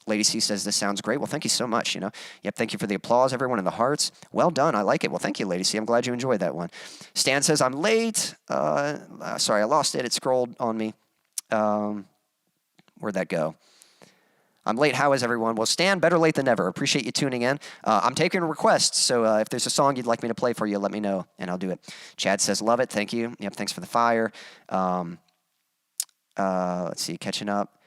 Lady C says, this sounds great. Well, thank you so much, Yep, thank you for the applause, everyone in the hearts. Well done, I like it. Well, thank you, Lady C. I'm glad you enjoyed that one. Stan says, I'm late. Sorry, I lost it. It scrolled on me. Where'd that go? I'm late. How is everyone? Well, Stan, better late than never. Appreciate you tuning in. I'm taking requests, so if there's a song you'd like me to play for you, let me know, and I'll do it. Chad says, love it. Thank you. Yep, thanks for the fire. Let's see, catching up.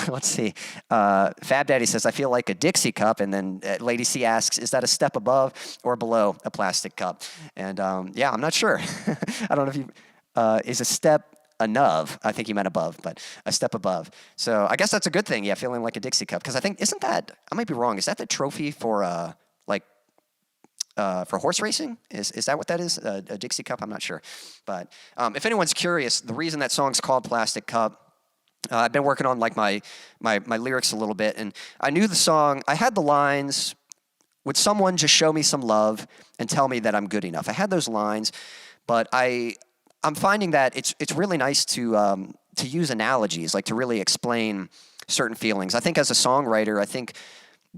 Let's see. Fab Daddy says, I feel like a Dixie cup. And then Lady C asks, is that a step above or below a plastic cup? And yeah, I'm not sure. I don't know if you, is a step above. I think you meant above, but a step above. So I guess that's a good thing. Yeah, feeling like a Dixie cup. Because I think, isn't that, I might be wrong, is that the trophy for for horse racing? Is that what that is? A Dixie cup? I'm not sure. But if anyone's curious, the reason that song's called Plastic Cup, I've been working on like my lyrics a little bit, and I knew the song. I had the lines, would someone just show me some love and tell me that I'm good enough? I had those lines, but I'm finding that it's really nice to use analogies, like to really explain certain feelings. I think as a songwriter, I think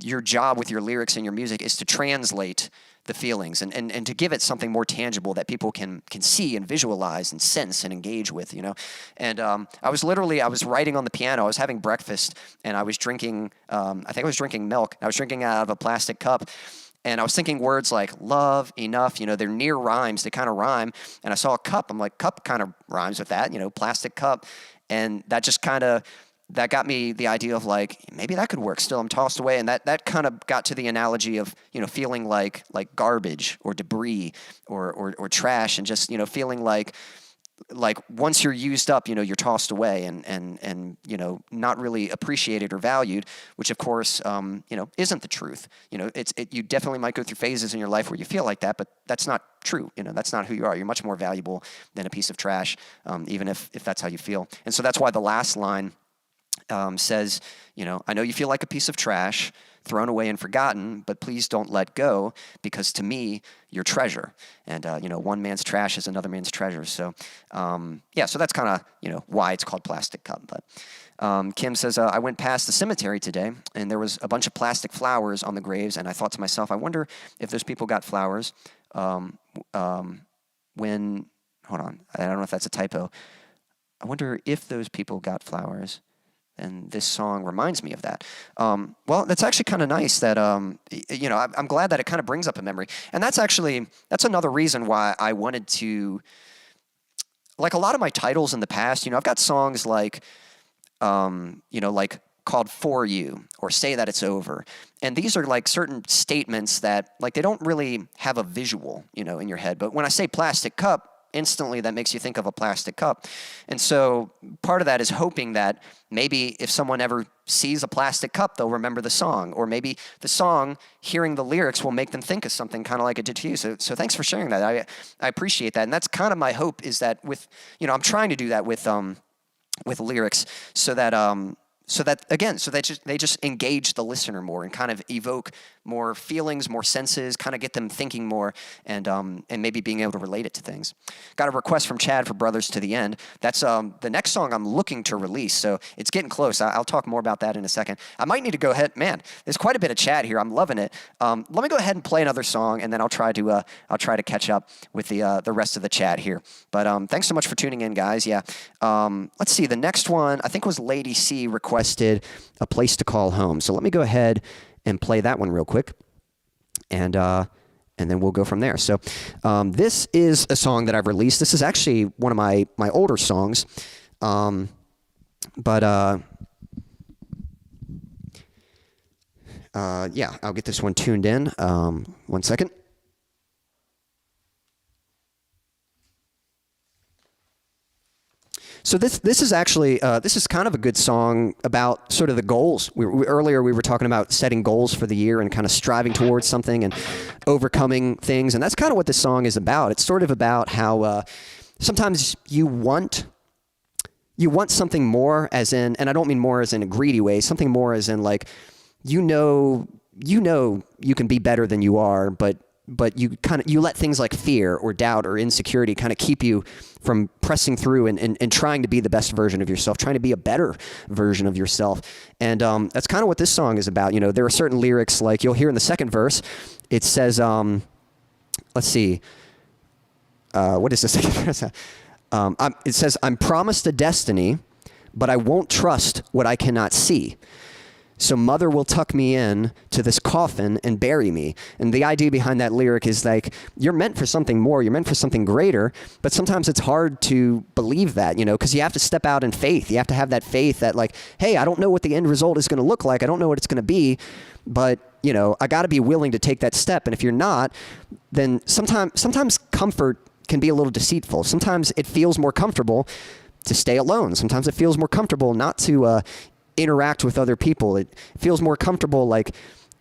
your job with your lyrics and your music is to translate the feelings and to give it something more tangible that people can see and visualize and sense and engage with, And I was writing on the piano. I was having breakfast, and I was drinking, I think I was drinking milk. I was drinking out of a plastic cup, and I was thinking words like love, enough, they're near rhymes. They kind of rhyme. And I saw a cup. I'm like, cup kind of rhymes with that, plastic cup. And that just that got me the idea of like, maybe that could work. Still, I'm tossed away. And that kind of got to the analogy of, feeling like garbage or debris or trash, and just, feeling like once you're used up, you're tossed away and not really appreciated or valued, which of course, isn't the truth. You definitely might go through phases in your life where you feel like that, but that's not true. That's not who you are. You're much more valuable than a piece of trash, even if that's how you feel. And so that's why the last line says, I know you feel like a piece of trash, thrown away and forgotten, but please don't let go, because to me, you're treasure. And, one man's trash is another man's treasure. So, yeah, so that's kind of, why it's called Plastic Cup. But Kim says, I went past the cemetery today, and there was a bunch of plastic flowers on the graves, and I thought to myself, I wonder if those people got flowers hold on, I don't know if that's a typo. I wonder if those people got flowers. And this song reminds me of that. Well, that's actually kind of nice that, I'm glad that it kind of brings up a memory. And that's another reason why I wanted to, like a lot of my titles in the past, I've got songs like, like called For You or Say That It's Over. And these are like certain statements that like, they don't really have a visual, in your head. But when I say plastic cup, instantly that makes you think of a plastic cup. And so part of that is hoping that maybe if someone ever sees a plastic cup, they'll remember the song, or maybe the song, hearing the lyrics, will make them think of something kind of like it did to you. So thanks for sharing that. I appreciate that. And that's kind of my hope, is that with, I'm trying to do that with lyrics so that they just engage the listener more and kind of evoke more feelings, more senses, kind of get them thinking more, and maybe being able to relate it to things. Got a request from Chad for Brothers to the End. That's the next song I'm looking to release, so it's getting close. I'll talk more about that in a second. I might need to go ahead. Man, there's quite a bit of chat here. I'm loving it. Let me go ahead and play another song, and then I'll try to catch up with the rest of the chat here. But thanks so much for tuning in, guys. Yeah. Let's see. The next one I think was Lady C requested A Place to Call Home. So let me go ahead and play that one real quick. And and then we'll go from there. So this is a song that I've released. This is actually one of my older songs. Yeah, I'll get this one tuned in. 1 second. So this is actually this is kind of a good song about sort of the goals. Earlier we were talking about setting goals for the year and kind of striving towards something and overcoming things, and that's kind of what this song is about. It's sort of about how sometimes you want something more, as in, and I don't mean more as in a greedy way, something more as in like you know you can be better than you are, but you let things like fear or doubt or insecurity kind of keep you from pressing through and trying to be the best version of yourself, trying to be a better version of yourself. And that's kind of what this song is about. You know, there are certain lyrics, like you'll hear in the second verse, it says, let's see, what is the second verse? It says, I'm promised a destiny, but I won't trust what I cannot see. So mother will tuck me in to this coffin and bury me. And the idea behind that lyric is like, you're meant for something more, you're meant for something greater, but sometimes it's hard to believe that, you know, because you have to step out in faith. You have to have that faith that like, hey, I don't know what the end result is going to look like. I don't know what it's going to be, but, you know, I got to be willing to take that step. And if you're not, then sometimes comfort can be a little deceitful. Sometimes it feels more comfortable to stay alone. Sometimes it feels more comfortable not to interact with other people. It feels more comfortable like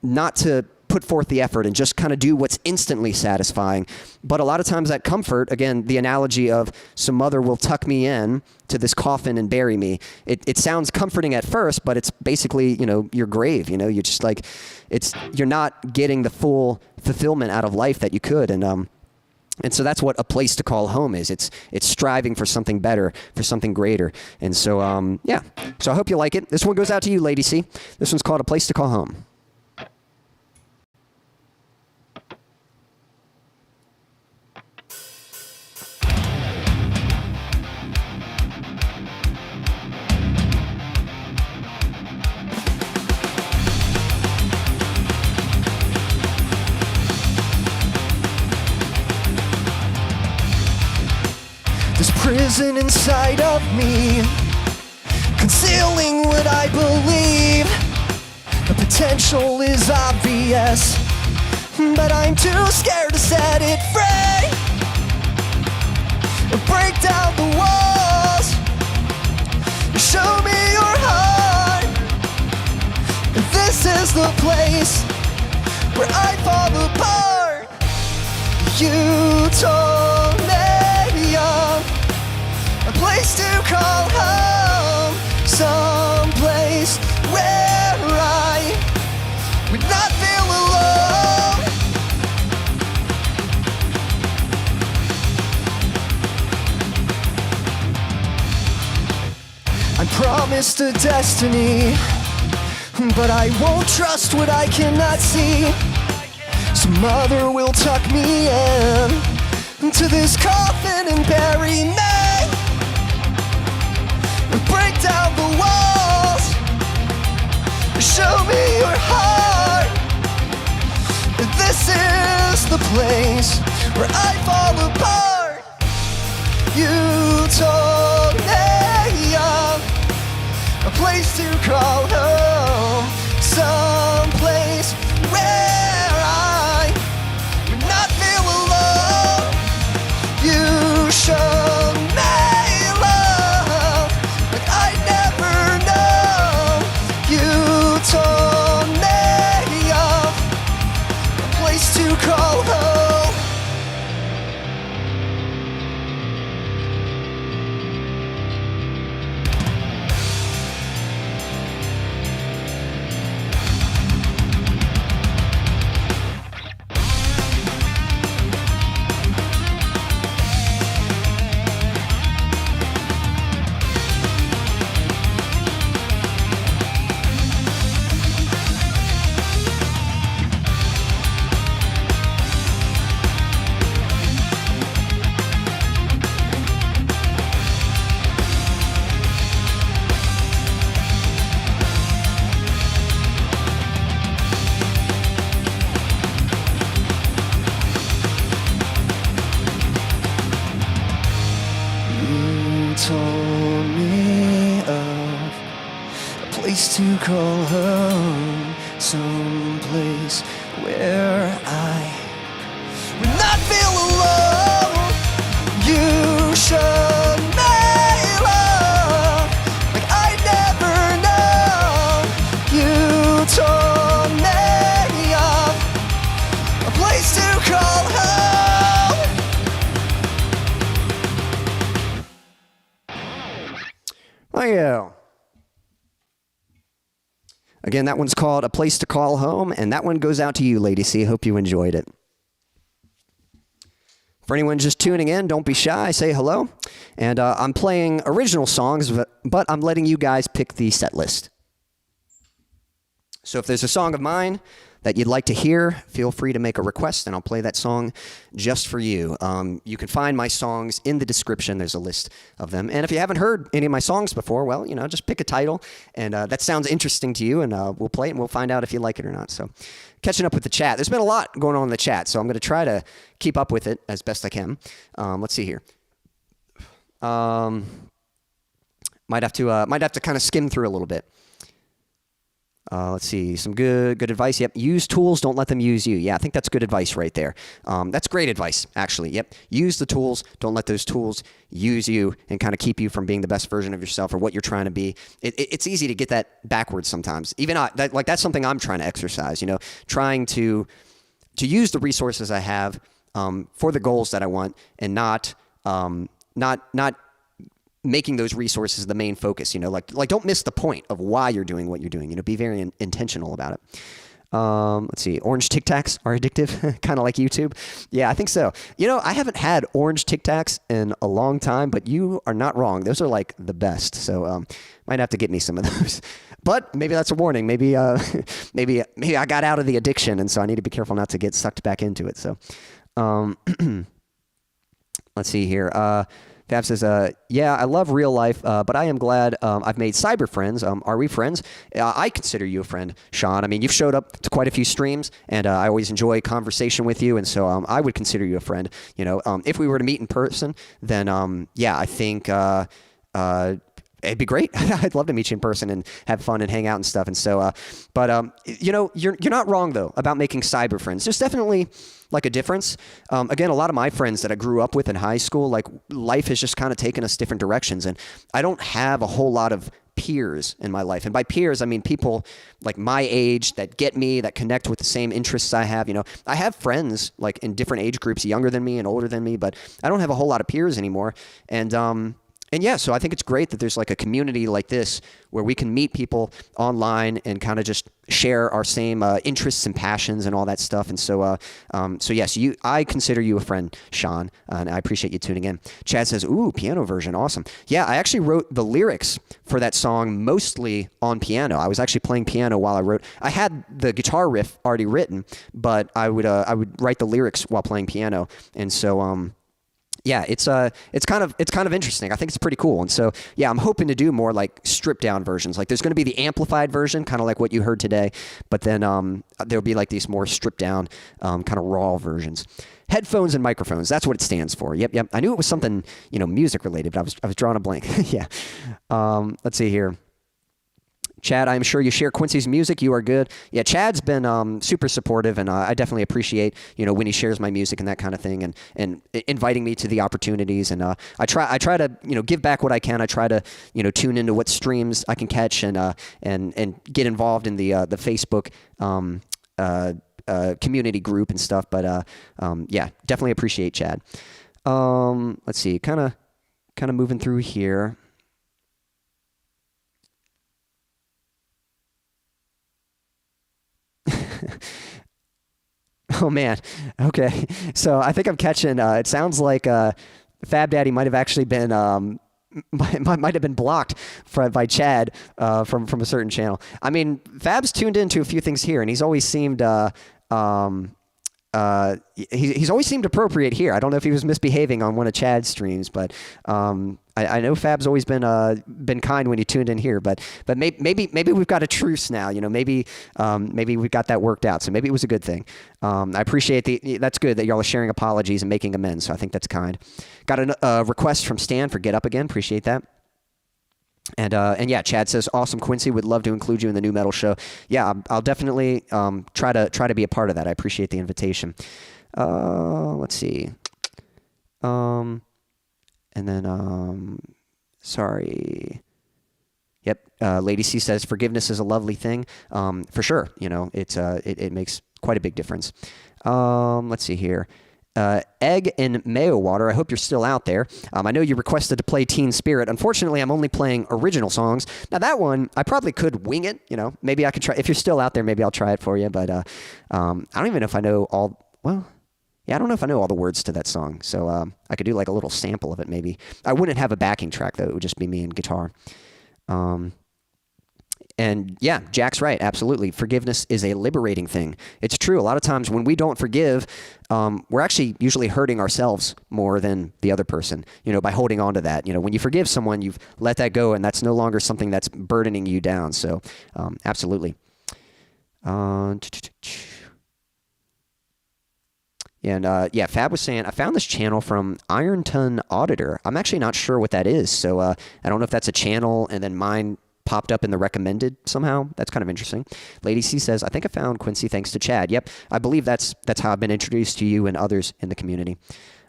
not to put forth the effort and just kind of do what's instantly satisfying. But a lot of times that comfort, again, the analogy of some mother will tuck me in to this coffin and bury me. It sounds comforting at first, but it's basically, you know, your grave. You know, you're just like, you're not getting the full fulfillment out of life that you could. And so that's what a place to call home is. It's striving for something better, for something greater. And so, yeah. So I hope you like it. This one goes out to you, Lady C. This one's called A Place to Call Home. Prison inside of me, concealing what I believe. The potential is obvious, but I'm too scared to set it free. Break down the walls, show me your heart. This is the place where I fall apart. You told me a place to call home, some place where I would not feel alone. I'm promised a destiny, but I won't trust what I cannot see. Some mother will tuck me in to this coffin and bury me. Break down the walls, show me your heart. This is the place where I fall apart. You told me of a place to call home, some place where I would not feel alone. You showed me told me of a place to call home. told me of a place to call home, someplace where I would not feel alone. You showed me love like I never known. You told me of a place to call home. Thank you. Again, that one's called A Place to Call Home, and that one goes out to you, Lady C. Hope you enjoyed it. For anyone just tuning in, don't be shy. Say hello. And I'm playing original songs, but I'm letting you guys pick the set list. So if there's a song of mine that you'd like to hear, feel free to make a request, and I'll play that song just for you. You can find my songs in the description. There's a list of them. And if you haven't heard any of my songs before, well, you know, just pick a title, and that sounds interesting to you, and we'll play it, and we'll find out if you like it or not. So catching up with the chat. There's been a lot going on in the chat, so I'm going to try to keep up with it as best I can. Let's see here. Might have to kind of skim through a little bit. Let's see, some good advice. Yep, use tools, don't let them use you. Yeah, I think that's good advice right there. That's great advice, actually. Yep, use the tools, don't let those tools use you and kind of keep you from being the best version of yourself or what you're trying to be. It's easy to get that backwards sometimes. Even that's something I'm trying to exercise. You know, trying to use the resources I have for the goals that I want, and not making those resources the main focus, you know, like don't miss the point of why you're doing what you're doing, you know, be very intentional about it. Let's see, orange Tic Tacs are addictive, kind of like YouTube. Yeah, I think so. You know, I haven't had orange Tic Tacs in a long time, but you are not wrong. Those are like the best. So might have to get me some of those. But maybe that's a warning. Maybe maybe I got out of the addiction, and so I need to be careful not to get sucked back into it. So let's see here. Fab says, yeah, I love real life, but I am glad I've made cyber friends. Are we friends? I consider you a friend, Sean. I mean, you've showed up to quite a few streams, and I always enjoy conversation with you, and so I would consider you a friend. You know, if we were to meet in person, then, yeah, I think it'd be great. I'd love to meet you in person and have fun and hang out and stuff. And so, but you know, you're not wrong though about making cyber friends. There's definitely like a difference. Again, a lot of my friends that I grew up with in high school, like life has just kind of taken us different directions, and I don't have a whole lot of peers in my life. And by peers, I mean people like my age that get me, that connect with the same interests I have. You know, I have friends like in different age groups, younger than me and older than me, but I don't have a whole lot of peers anymore. And yeah, so I think it's great that there's like a community like this where we can meet people online and kind of just share our same interests and passions and all that stuff. And so, so yes, I consider you a friend, Sean, and I appreciate you tuning in. Chad says, ooh, piano version, awesome. Yeah, I actually wrote the lyrics for that song mostly on piano. I was actually playing piano while I wrote. I had the guitar riff already written, but I would write the lyrics while playing piano. And so, yeah, it's kind of interesting. I think it's pretty cool. And so, yeah, I'm hoping to do more like stripped down versions. Like there's going to be the amplified version, kind of like what you heard today, but then there'll be like these more stripped down kind of raw versions. Headphones and microphones, that's what it stands for. Yep. I knew it was something, you know, music related, but I was drawing a blank. Yeah. Let's see here. Chad, I'm sure you share Quincy's music. You are good. Yeah, Chad's been super supportive, and I definitely appreciate, you know, when he shares my music and that kind of thing, and inviting me to the opportunities. And I try to, you know, give back what I can. I try to, you know, tune into what streams I can catch and get involved in the Facebook community group and stuff. But yeah, definitely appreciate Chad. Let's see, kind of moving through here. Oh man. Okay. So I think I'm catching. It sounds like Fab Daddy might have actually been might have been blocked by Chad from a certain channel. I mean, Fab's tuned into a few things here, and he's always seemed he's always seemed appropriate here. I don't know if he was misbehaving on one of Chad's streams, but I know Fab's always been kind when he tuned in here, but maybe we've got a truce now. Maybe we've got that worked out. So maybe it was a good thing. I appreciate that's good that y'all are sharing apologies and making amends. So I think that's kind. Got a request from Stan for Get Up Again. Appreciate that. And yeah, Chad says, awesome, Quincy, would love to include you in the new metal show. Yeah, I'll definitely try to be a part of that. I appreciate the invitation. Let's see. And then, sorry. Yep. Lady C says, forgiveness is a lovely thing. For sure. It makes quite a big difference. Let's see here. Egg and Mayo Water, I hope you're still out there. I know you requested to play Teen Spirit. Unfortunately, I'm only playing original songs. Now, that one, I probably could wing it. Maybe I could try. If you're still out there, maybe I'll try it for you. But I don't even know if I know I don't know if I know all the words to that song. So I could do like a little sample of it, maybe. I wouldn't have a backing track, though. It would just be me and guitar. And yeah, Jack's right. Absolutely. Forgiveness is a liberating thing. It's true. A lot of times when we don't forgive, we're actually usually hurting ourselves more than the other person, by holding on to that. When you forgive someone, you've let that go, and that's no longer something that's burdening you down. So absolutely. And yeah, Fab was saying, I found this channel from Ironton Auditor. I'm actually not sure what that is. So I don't know if that's a channel and then mine popped up in the recommended somehow. That's kind of interesting. Lady C says, I think I found Quincy thanks to Chad. Yep, I believe that's how I've been introduced to you and others in the community.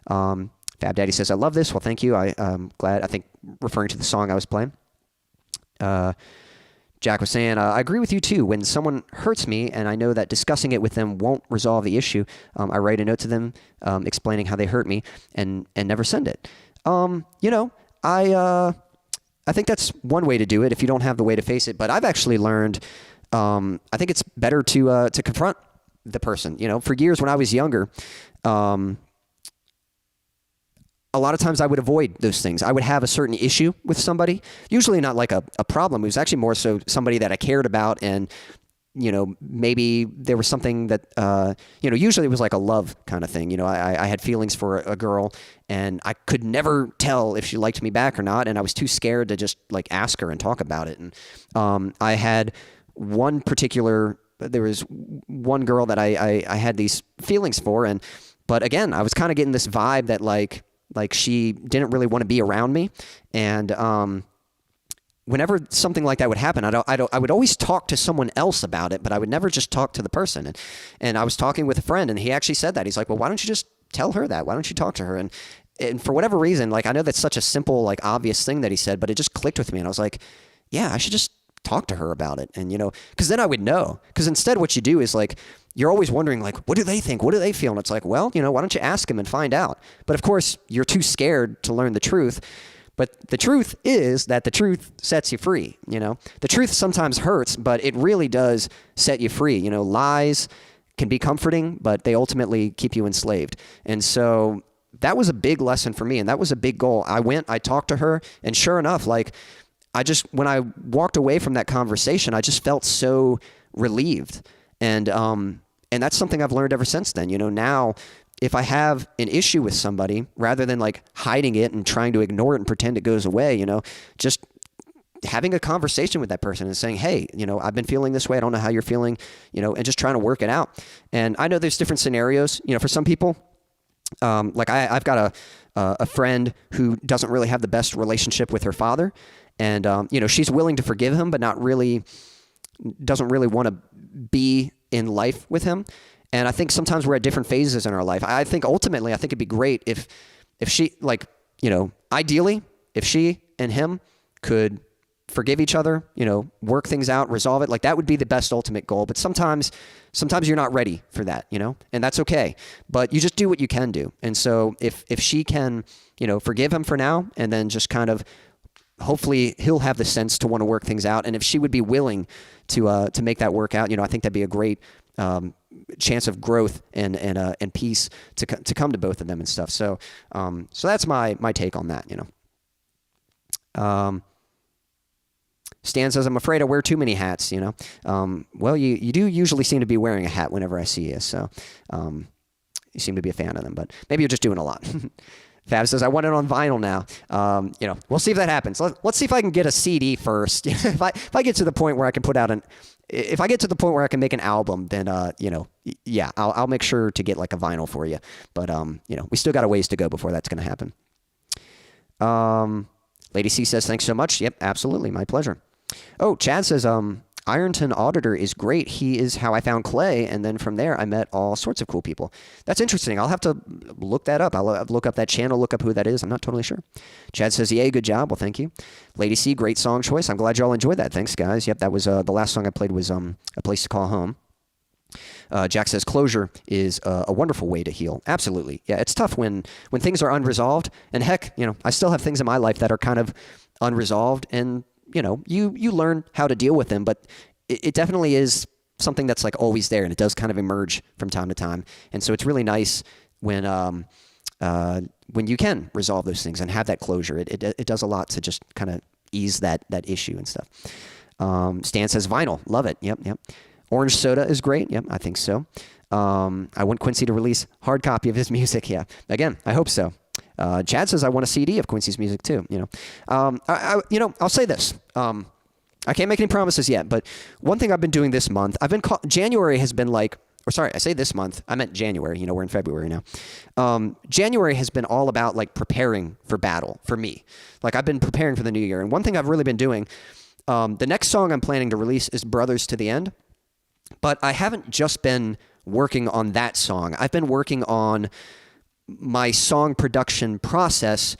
Fab Daddy says, I love this. Well, thank you. I'm glad. I think referring to the song I was playing. Jack was saying, I agree with you too. When someone hurts me and I know that discussing it with them won't resolve the issue, I write a note to them explaining how they hurt me and never send it. I think that's one way to do it if you don't have the way to face it. But I've actually learned, I think it's better to confront the person. For years when I was younger, a lot of times I would avoid those things. I would have a certain issue with somebody, usually not like a problem. It was actually more so somebody that I cared about, and maybe there was something that usually it was like a love kind of thing. I had feelings for a girl, and I could never tell if she liked me back or not, and I was too scared to just like ask her and talk about it. And I had there was one girl that I had these feelings for, but again, I was kind of getting this vibe that like she didn't really want to be around me. And whenever something like that would happen, I would always talk to someone else about it, but I would never just talk to the person. And I was talking with a friend, and he actually said that. He's like, well, why don't you just tell her that? Why don't you talk to her? And for whatever reason, like, I know that's such a simple, like, obvious thing that he said, but it just clicked with me. And I was like, yeah, I should just talk to her about it. And, because then I would know. Because instead what you do is like, you're always wondering, like, what do they think? What do they feel? And it's like, well, why don't you ask them and find out? But of course, you're too scared to learn the truth. But the truth is that the truth sets you free. The truth sometimes hurts, but it really does set you free. Lies can be comforting, but they ultimately keep you enslaved. And so that was a big lesson for me, and that was a big goal. I talked to her, and sure enough, like, when I walked away from that conversation, I just felt so relieved. And that's something I've learned ever since then. Now, if I have an issue with somebody, rather than like hiding it and trying to ignore it and pretend it goes away, just having a conversation with that person and saying, hey, I've been feeling this way. I don't know how you're feeling, and just trying to work it out. And I know there's different scenarios, for some people. Like I've got a friend who doesn't really have the best relationship with her father. And, she's willing to forgive him, but doesn't really want to be in life with him. And I think sometimes we're at different phases in our life. I think ultimately, it'd be great if she, like, ideally, if she and him could forgive each other, work things out, resolve it. Like, that would be the best ultimate goal. But sometimes you're not ready for that, and that's okay. But you just do what you can do. And so if she can, forgive him for now, and then just kind of, hopefully he'll have the sense to want to work things out. And if she would be willing to make that work out, I think that'd be a great chance of growth and peace to come to both of them and stuff. So that's my take on that. Stan says, I'm afraid I wear too many hats. Well, you do usually seem to be wearing a hat whenever I see you. So you seem to be a fan of them, but maybe you're just doing a lot. Fab says, I want it on vinyl now. We'll see if that happens. Let's see if I can get a CD first. if I get to the point where I can put out if I get to the point where I can make an album, then, yeah, I'll make sure to get like a vinyl for you. But, we still got a ways to go before that's going to happen. Lady C says, thanks so much. Yep, absolutely. My pleasure. Oh, Chad says, Ironton Auditor is great. He is how I found Clay, and then from there I met all sorts of cool people. That's interesting. I'll have to look that up. I'll look up that channel, look up who that is. I'm not totally sure. Chad says, yay, good job. Well, thank you. Lady C, great song choice. I'm glad y'all enjoyed that. Thanks, guys. Yep, that was the last song I played was A Place to Call Home. Jack says, closure is a wonderful way to heal. Absolutely. Yeah, it's tough when things are unresolved. And heck, I still have things in my life that are kind of unresolved, and you learn how to deal with them, but it definitely is something that's like always there, and it does kind of emerge from time to time. And so it's really nice when you can resolve those things and have that closure. It does a lot to just kind of ease that issue and stuff. Stan says vinyl, love it. Yep. Orange Soda is great. Yep, I think so. I want Quincy to release hard copy of his music. Yeah, again, I hope so. Chad says I want a CD of Quincy's music too. I'll say this. I can't make any promises yet, but one thing I've been doing this month, January has been like, or sorry, I say this month, I meant January. We're in February now. January has been all about like preparing for battle for me. Like I've been preparing for the new year, and one thing I've really been doing, the next song I'm planning to release is Brothers to the End, but I haven't just been working on that song. I've been working on my song production process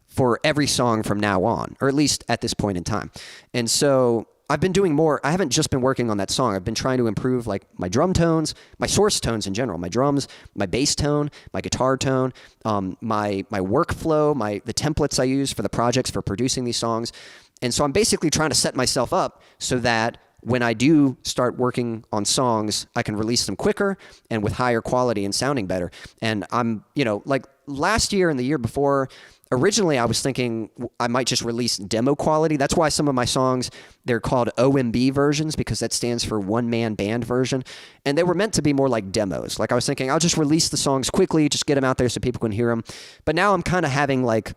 for every song from now on, or at least at this point in time. And so I've been doing more. I haven't just been working on that song. I've been trying to improve like my drum tones, my source tones in general, my drums, my bass tone, my guitar tone, my workflow, the templates I use for the projects for producing these songs. And so I'm basically trying to set myself up so that when I do start working on songs, I can release them quicker and with higher quality and sounding better. And I'm, like last year and the year before, originally I was thinking I might just release demo quality. That's why some of my songs, they're called OMB versions, because that stands for one man band version. And they were meant to be more like demos. Like I was thinking I'll just release the songs quickly, just get them out there so people can hear them. But now I'm kind of having like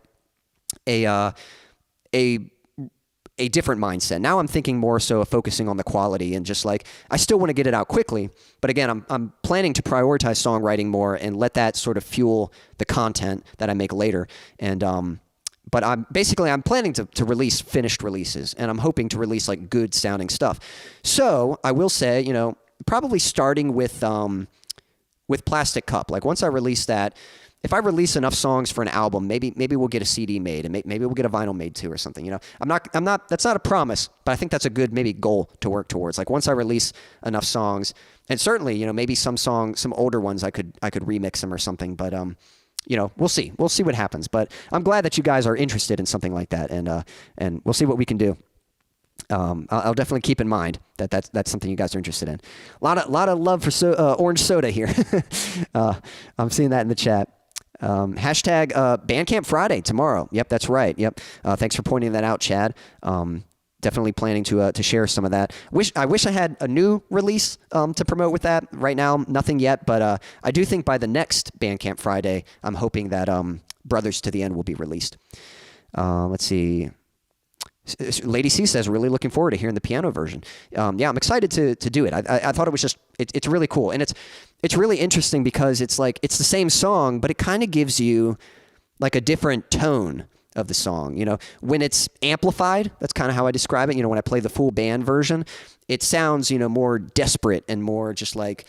a different mindset. Now I'm thinking more so of focusing on the quality and just like, I still want to get it out quickly, but again, I'm planning to prioritize songwriting more and let that sort of fuel the content that I make later. And, but I'm planning to release finished releases, and I'm hoping to release like good sounding stuff. So I will say, probably starting with Plastic Cup. Like once I release that, if I release enough songs for an album, maybe we'll get a CD made, and maybe we'll get a vinyl made too or something. I'm not. That's not a promise, but I think that's a good maybe goal to work towards. Like once I release enough songs, and certainly maybe some older ones I could remix them or something. But we'll see what happens. But I'm glad that you guys are interested in something like that, and we'll see what we can do. I'll definitely keep in mind that's something you guys are interested in. A lot of love for Orange Soda here. I'm seeing that in the chat. Hashtag Bandcamp Friday tomorrow. Yep, that's right. Yep. Thanks for pointing that out, Chad. Definitely planning to share some of that. I wish I had a new release to promote with that. Right now, nothing yet, but I do think by the next Bandcamp Friday, I'm hoping that Brothers to the End will be released. Let's see. Lady C says, really looking forward to hearing the piano version. Yeah, I'm excited to do it. I thought it was just, it's really cool. And it's really interesting because it's like, it's the same song, but it kind of gives you like a different tone of the song. When it's amplified, that's kind of how I describe it. When I play the full band version, it sounds, more desperate and more just like,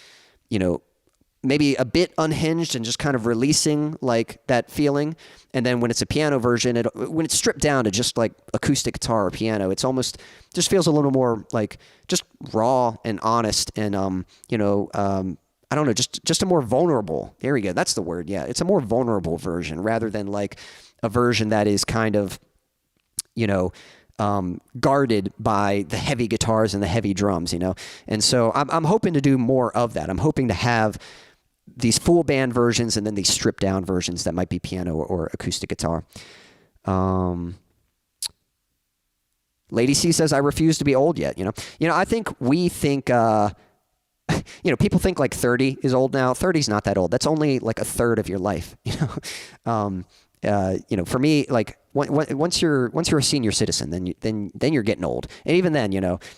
maybe a bit unhinged and just kind of releasing like that feeling. And then when it's a piano version, when it's stripped down to just like acoustic guitar or piano, it's almost just feels a little more like just raw and honest and, I don't know, just a more vulnerable. There we go. That's the word. Yeah. It's a more vulnerable version rather than like a version that is kind of, guarded by the heavy guitars and the heavy drums, And so I'm hoping to do more of that. I'm hoping to have these full band versions and then these stripped down versions that might be piano or acoustic guitar. Lady C says, I refuse to be old yet. I think we think, people think like 30 is old now. 30 is not that old. That's only like a third of your life, for me, like once you're a senior citizen, then you're getting old. And even then,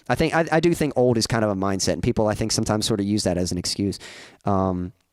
I do think old is kind of a mindset, and people I think sometimes sort of use that as an excuse.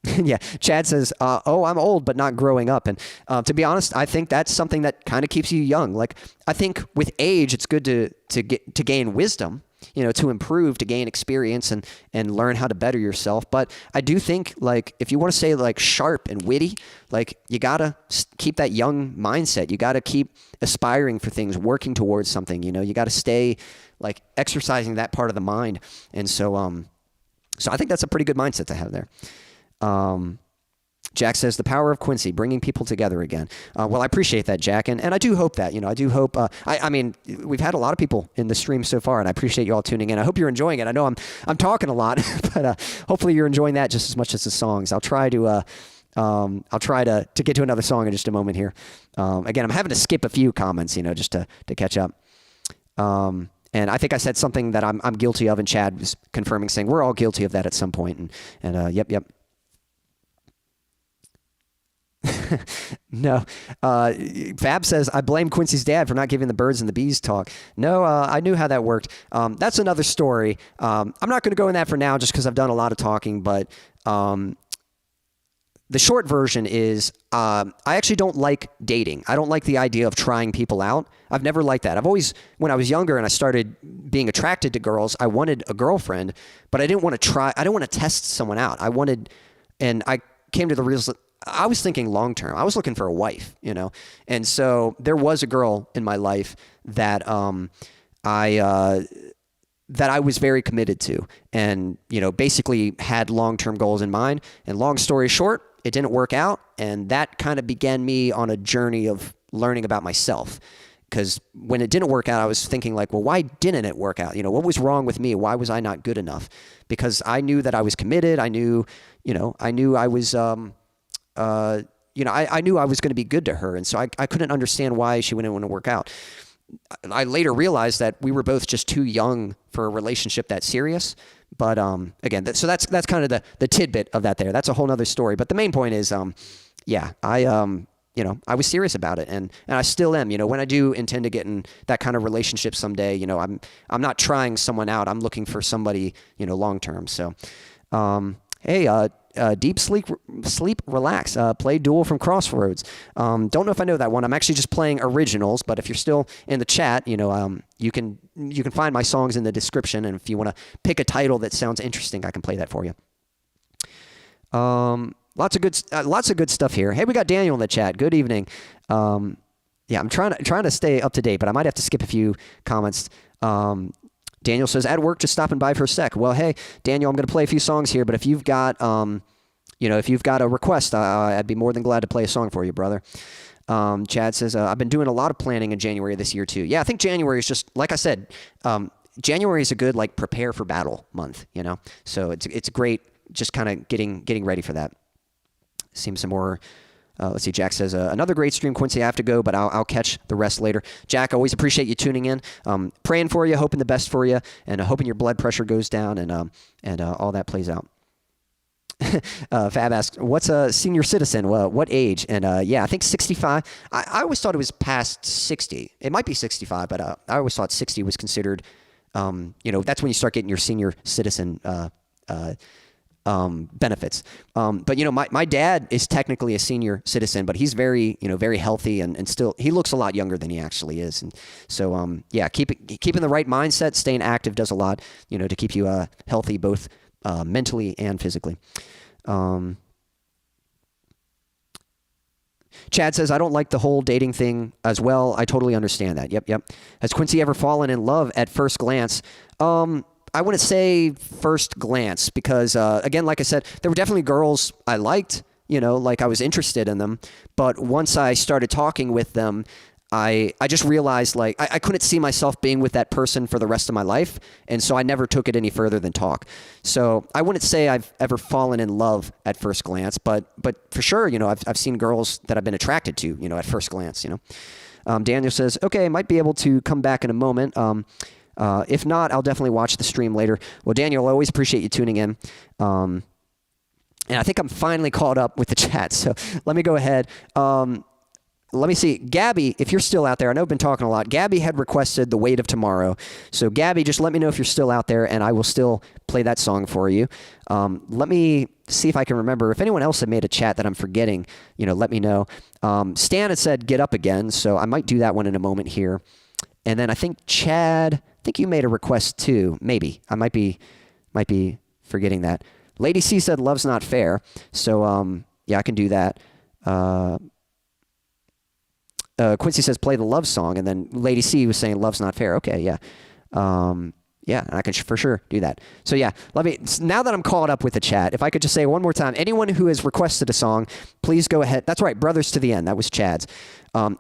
Yeah, Chad says, "Oh, I'm old, but not growing up." And to be honest, I think that's something that kind of keeps you young. Like I think with age, it's good to gain wisdom, to improve, to gain experience and learn how to better yourself. But I do think like if you want to say like sharp and witty, like you gotta keep that young mindset. You gotta keep aspiring for things, working towards something. You gotta stay like exercising that part of the mind. And so I think that's a pretty good mindset to have there. Jack says, the power of Quincy, bringing people together again. Well, I appreciate that, Jack. And I do hope that, I do hope, I mean, we've had a lot of people in the stream so far, and I appreciate you all tuning in. I hope you're enjoying it. I know I'm talking a lot, but hopefully you're enjoying that just as much as the songs. I'll try to get to another song in just a moment here. Again, I'm having to skip a few comments, just to catch up. And I think I said something that I'm guilty of, and Chad was confirming, saying we're all guilty of that at some point. And yep. No. Fab says, I blame Quincy's dad for not giving the birds and the bees talk. No, I knew how that worked. That's another story. I'm not going to go in that for now just because I've done a lot of talking, but the short version is I actually don't like dating. I don't like the idea of trying people out. I've never liked that. I've always, when I was younger and I started being attracted to girls, I wanted a girlfriend, but I didn't want to test someone out. And I came to the realization, I was thinking long term. I was looking for a wife, and so there was a girl in my life that I was very committed to, and basically had long term goals in mind. And long story short, it didn't work out, and that kind of began me on a journey of learning about myself. Because when it didn't work out, I was thinking like, well, why didn't it work out? What was wrong with me? Why was I not good enough? Because I knew that I was committed. I knew I was. I knew I was going to be good to her, and so I couldn't understand why she wouldn't want to work out. I later realized that we were both just too young for a relationship that serious. But again, so that's kind of the tidbit of that there. That's a whole other story. But the main point is, I was serious about it, and I still am. When I do intend to get in that kind of relationship someday, I'm not trying someone out. I'm looking for somebody, long term. So, hey. Deep sleep, relax. Play Duel from Crossroads. Don't know if I know that one. I'm actually just playing originals, but if you're still in the chat, you can find my songs in the description, and if you want to pick a title that sounds interesting, I can play that for you. Lots of good stuff here. Hey, we got Daniel in the chat. Good evening. Yeah, I'm trying to stay up to date, but I might have to skip a few comments. Daniel says, at work, just stopping by for a sec. Well, hey, Daniel, I'm going to play a few songs here, but if you've got, if you've got a request, I'd be more than glad to play a song for you, brother. Chad says, I've been doing a lot of planning in January this year, too. Yeah, I think January is just, like I said, January is a good, prepare for battle month, So it's great just kind of getting ready for that. Seems some more... let's see, Jack says, another great stream, Quincy. I have to go, but I'll catch the rest later. Jack, always appreciate you tuning in. Praying for you, hoping the best for you, and hoping your blood pressure goes down and all that plays out. Fab asks, what's a senior citizen? Well, what age? And yeah, I think 65. I always thought it was past 60. It might be 65, but I always thought 60 was considered, that's when you start getting your senior citizen benefits. But my dad is technically a senior citizen, but he's very, very healthy and still, he looks a lot younger than he actually is. And so, yeah, keeping the right mindset, staying active does a lot, to keep you healthy, both mentally and physically. Chad says, I don't like the whole dating thing as well. I totally understand that. Yep. Has Quincy ever fallen in love at first glance? I wouldn't say first glance because, again, like I said, there were definitely girls I liked, I was interested in them. But once I started talking with them, I just realized, I couldn't see myself being with that person for the rest of my life. And so I never took it any further than talk. So I wouldn't say I've ever fallen in love at first glance, but for sure, I've seen girls that I've been attracted to, at first glance, Daniel says, okay, I might be able to come back in a moment. If not, I'll definitely watch the stream later. Well, Daniel, I always appreciate you tuning in. And I think I'm finally caught up with the chat. So let me go ahead. let me see. Gabby, if you're still out there, I know I've been talking a lot. Gabby had requested The Weight of Tomorrow. So, Gabby, just let me know if you're still out there, and I will still play that song for you. Let me see if I can remember. If anyone else had made a chat that I'm forgetting, let me know. Stan had said, Get Up Again, so I might do that one in a moment here. And then I think Chad, I think you made a request too. Maybe. I might be forgetting that. Lady C said, Love's Not Fair. So, yeah, I can do that. Quincy says, play the love song. And then Lady C was saying, Love's Not Fair. Okay, yeah. Yeah, I can for sure do that. So, yeah, now that I'm caught up with the chat, if I could just say one more time, anyone who has requested a song, please go ahead. That's right, Brothers to the End. That was Chad's.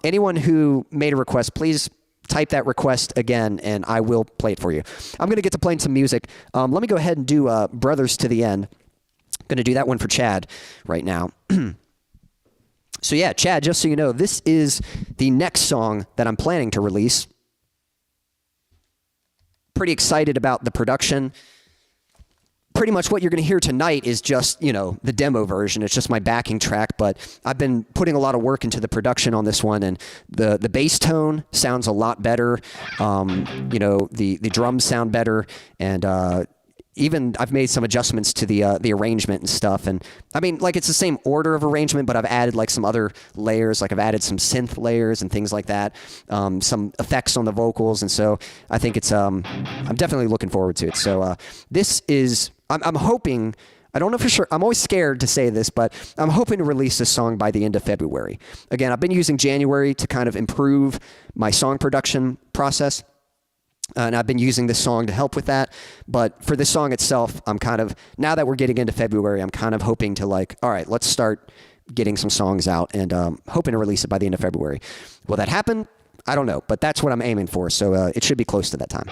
Anyone who made a request, please type that request again, and I will play it for you. I'm going to get to playing some music. Let me go ahead and do Brothers to the End. I'm going to do that one for Chad right now. So yeah, Chad, just so you know, this is the next song that I'm planning to release. Pretty excited about the production. Pretty much what you're going to hear tonight is just, the demo version. It's just my backing track, but I've been putting a lot of work into the production on this one, and the bass tone sounds a lot better. The drums sound better, and even I've made some adjustments to the arrangement and stuff. And I mean, it's the same order of arrangement, but I've added some other layers. I've added some synth layers and things like that, some effects on the vocals. And so I think it's, I'm definitely looking forward to it. So this is, I'm hoping, I don't know for sure, I'm always scared to say this, but I'm hoping to release this song by the end of February. Again, I've been using January to kind of improve my song production process. And I've been using this song to help with that. But for this song itself, I'm kind of, now that we're getting into February, I'm kind of hoping to all right, let's start getting some songs out, and hoping to release it by the end of February. Will that happen? I don't know, but that's what I'm aiming for. So it should be close to that time.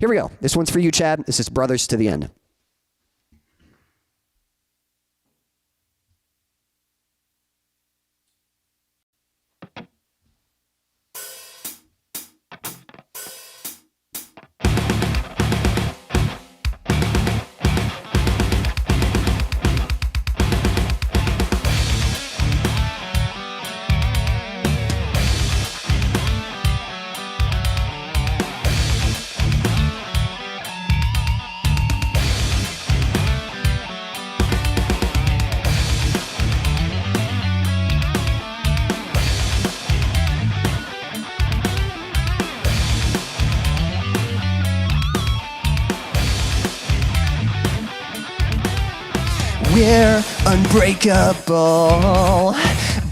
Here we go. This one's for you, Chad. This is Brothers to the End. We're unbreakable,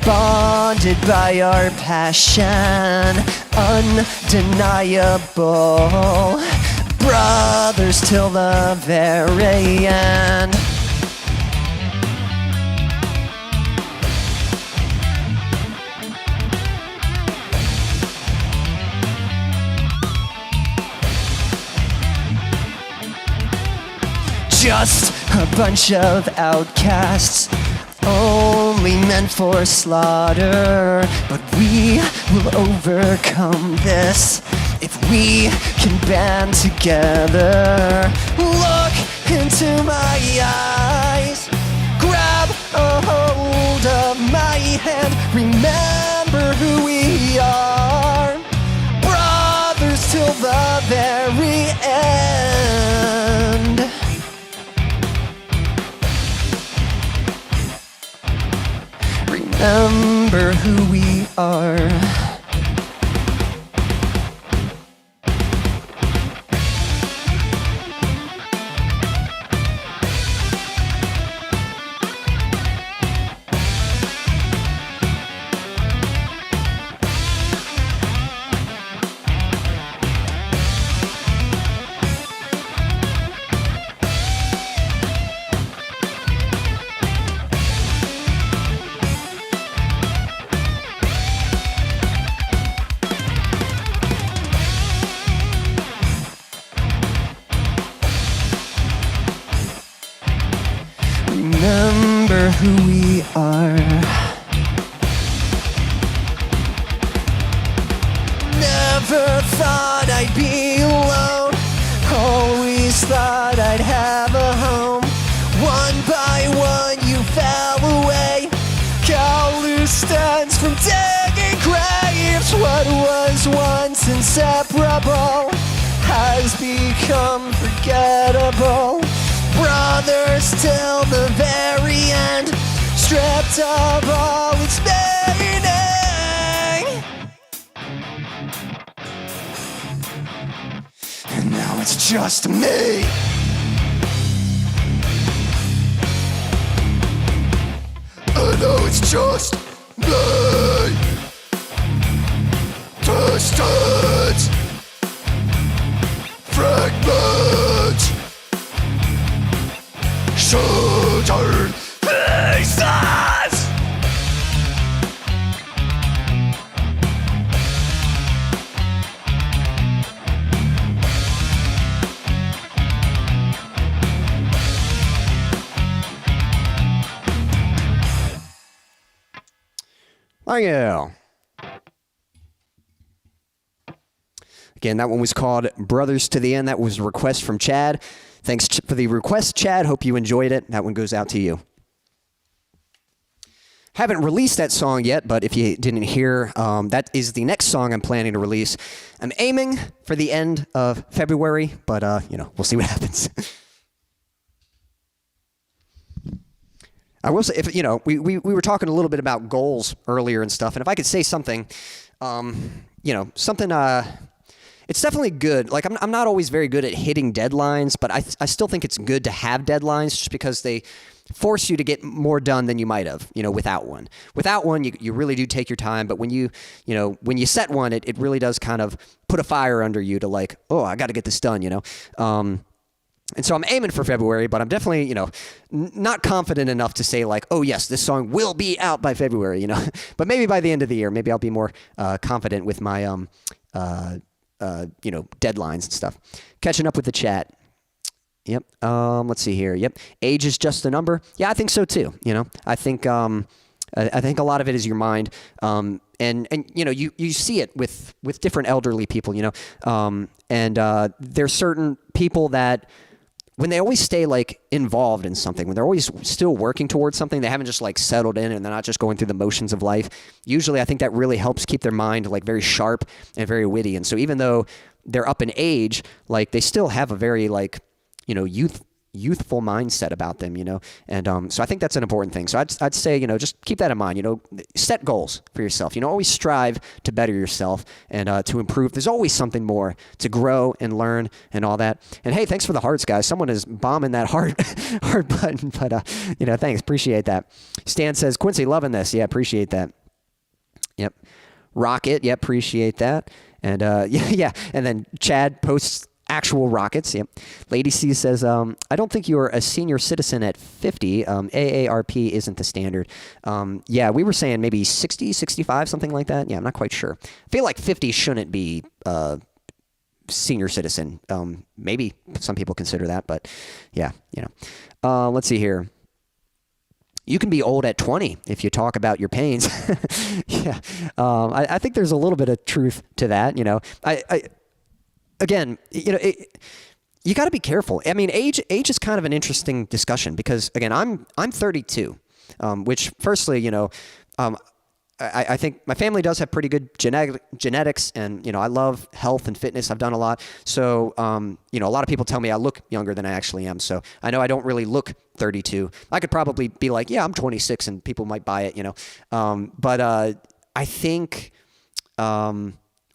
bonded by our passion, undeniable, brothers till the very end. Just a bunch of outcasts, only meant for slaughter. But we will overcome this if we can band together. Look into my eyes, grab a hold of my hand. Remember who we are, brothers till the very end. Remember who we are. Remember who we are. Never thought I'd be alone. Always thought I'd have a home. One by one you fell away. Call loose stands from digging inseparable has become forgettable. Brothers till the very end, stripped of all its meaning. And now it's just me. I know it's just me. Distant fragments, shattered pieces. Thank you. Again, that one was called Brothers to the End. That was a request from Chad. Thanks for the request, Chad. Hope you enjoyed it. That one goes out to you. Haven't released that song yet, but if you didn't hear, that is the next song I'm planning to release. I'm aiming for the end of February, but, we'll see what happens. I will say, if we were talking a little bit about goals earlier and stuff, and if I could say something, it's definitely good. Like, I'm not always very good at hitting deadlines, but I still think it's good to have deadlines just because they force you to get more done than you might have, without one. Without one, you really do take your time, but when you set one, it really does kind of put a fire under you to like, oh, I got to get this done, And so I'm aiming for February, but I'm definitely, not confident enough to say like, oh yes, this song will be out by February, But maybe by the end of the year, maybe I'll be more confident with my deadlines and stuff. Catching up with the chat. Yep. Let's see here. Yep. Age is just a number. Yeah, I think so too. I think a lot of it is your mind. And you see it with different elderly people. And there's certain people that when they always stay like involved in something, when they're always still working towards something, they haven't just like settled in and they're not just going through the motions of life. Usually I think that really helps keep their mind like very sharp and very witty. And so even though they're up in age, like they still have a very like, youthful mindset about them, and so I think that's an important thing. So I'd say, just keep that in mind, set goals for yourself, always strive to better yourself and to improve. There's always something more to grow and learn and all that. And hey, thanks for the hearts, guys. Someone is bombing that heart button, but thanks, appreciate that. Stan says, Quincy, loving this. Yeah, appreciate that. Yep. RoKit, yeah, appreciate that. And yeah, and then Chad posts actual rockets. Yep. Lady C says, I don't think you're a senior citizen at 50. AARP isn't the standard. Yeah, we were saying maybe 60, 65, something like that. Yeah, I'm not quite sure. I feel like 50 shouldn't be senior citizen. Maybe some people consider that, but yeah, let's see here. You can be old at 20 if you talk about your pains. Yeah. I think there's a little bit of truth to that. Again, you got to be careful. I mean, age is kind of an interesting discussion because, again, I'm 32, which, firstly, I think my family does have pretty good genetics, and I love health and fitness. I've done a lot, so a lot of people tell me I look younger than I actually am. So I know I don't really look 32. I could probably be like, yeah, I'm 26, and people might buy it, But I think.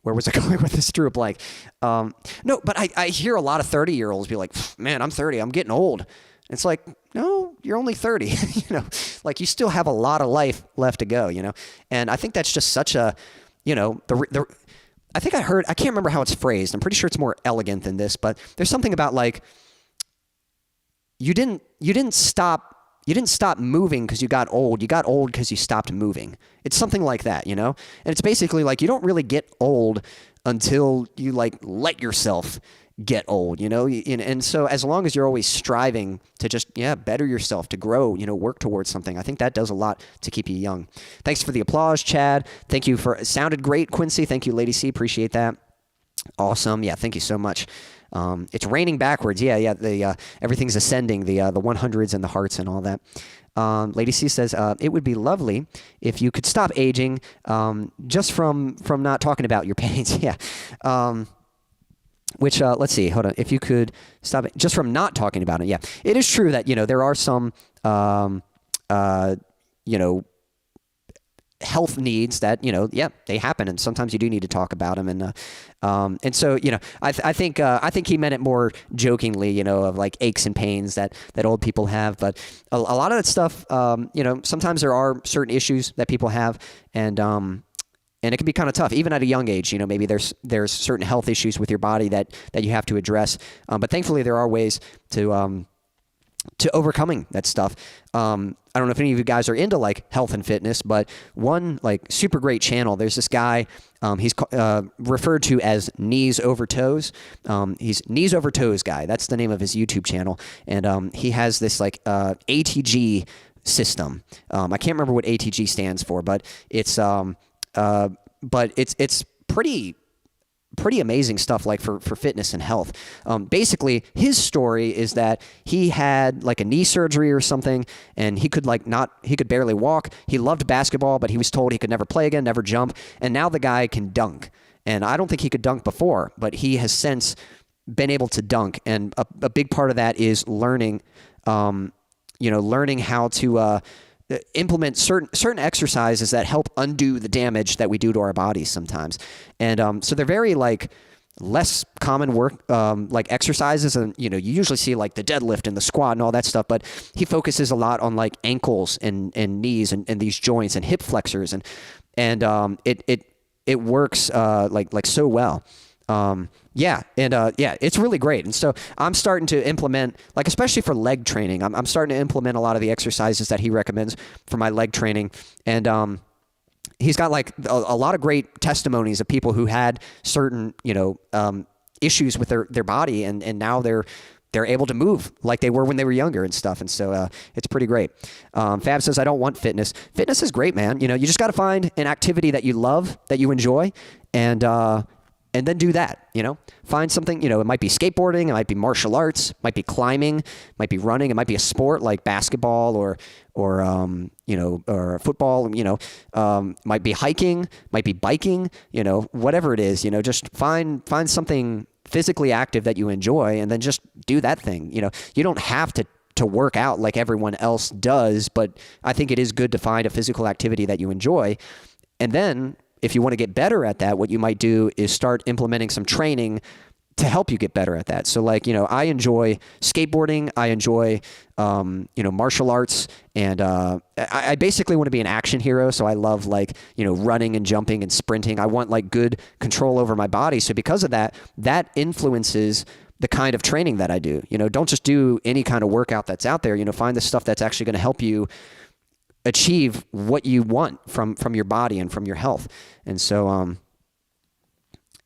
Where was I going with this? Drew a blank. No, but I hear a lot of 30-year-olds be like, man, I'm 30. I'm getting old. It's like, no, you're only 30. Like you still have a lot of life left to go, And I think that's just such a, I think I can't remember how it's phrased. I'm pretty sure it's more elegant than this, but there's something about like, you didn't stop moving because you got old. You got old because you stopped moving. It's something like that, And it's basically like you don't really get old until you like let yourself get old, And so as long as you're always striving to just, better yourself, to grow, work towards something, I think that does a lot to keep you young. Thanks for the applause, Chad. Thank you it sounded great, Quincy. Thank you, Lady C. Appreciate that. Awesome. Yeah, thank you so much. It's raining backwards. Yeah. The everything's ascending. The 100s and the hearts and all that. Lady C says it would be lovely if you could stop aging just from not talking about your pains. Yeah. Which let's see. Hold on. If you could stop it just from not talking about it. Yeah. It is true that there are some health needs that they happen, and sometimes you do need to talk about them, and so I think he meant it more jokingly, of like aches and pains that old people have, but a lot of that stuff, sometimes there are certain issues that people have, and it can be kind of tough, even at a young age. Maybe there's certain health issues with your body that you have to address, but thankfully there are ways to overcoming that stuff. I don't know if any of you guys are into like health and fitness, but one like super great channel. There's this guy. He's referred to as Knees Over Toes. He's Knees Over Toes guy. That's the name of his YouTube channel, and he has this like ATG system. I can't remember what ATG stands for, but it's pretty amazing stuff, like for fitness and health. Basically, his story is that he had like a knee surgery or something, and he could barely walk. He loved basketball, but he was told he could never play again, never jump. And now the guy can dunk. And I don't think he could dunk before, but he has since been able to dunk. And a big part of that is learning how to implement certain exercises that help undo the damage that we do to our bodies sometimes. And so they're very like less common work like exercises, and you usually see like the deadlift and the squat and all that stuff, but he focuses a lot on like ankles and knees and these joints and hip flexors, and it works like so well. It's really great. And so I'm starting to implement, like, especially for leg training, I'm starting to implement a lot of the exercises that he recommends for my leg training. And he's got like a lot of great testimonies of people who had certain, issues with their body, and now they're able to move like they were when they were younger and stuff. And so it's pretty great. Fab says, I don't want fitness. Fitness is great, man. You just got to find an activity that you love, that you enjoy, and then do that. Find something, it might be skateboarding, it might be martial arts, it might be climbing, it might be running, it might be a sport like basketball or football, might be hiking, might be biking, whatever it is, just find something physically active that you enjoy, and then just do that thing. You don't have to work out like everyone else does, but I think it is good to find a physical activity that you enjoy. And then if you want to get better at that, what you might do is start implementing some training to help you get better at that. So like, I enjoy skateboarding. I enjoy, martial arts, and I basically want to be an action hero. So I love like, running and jumping and sprinting. I want like good control over my body. So because of that influences the kind of training that I do. Don't just do any kind of workout that's out there. Find the stuff that's actually going to help you achieve what you want from your body and from your health. And so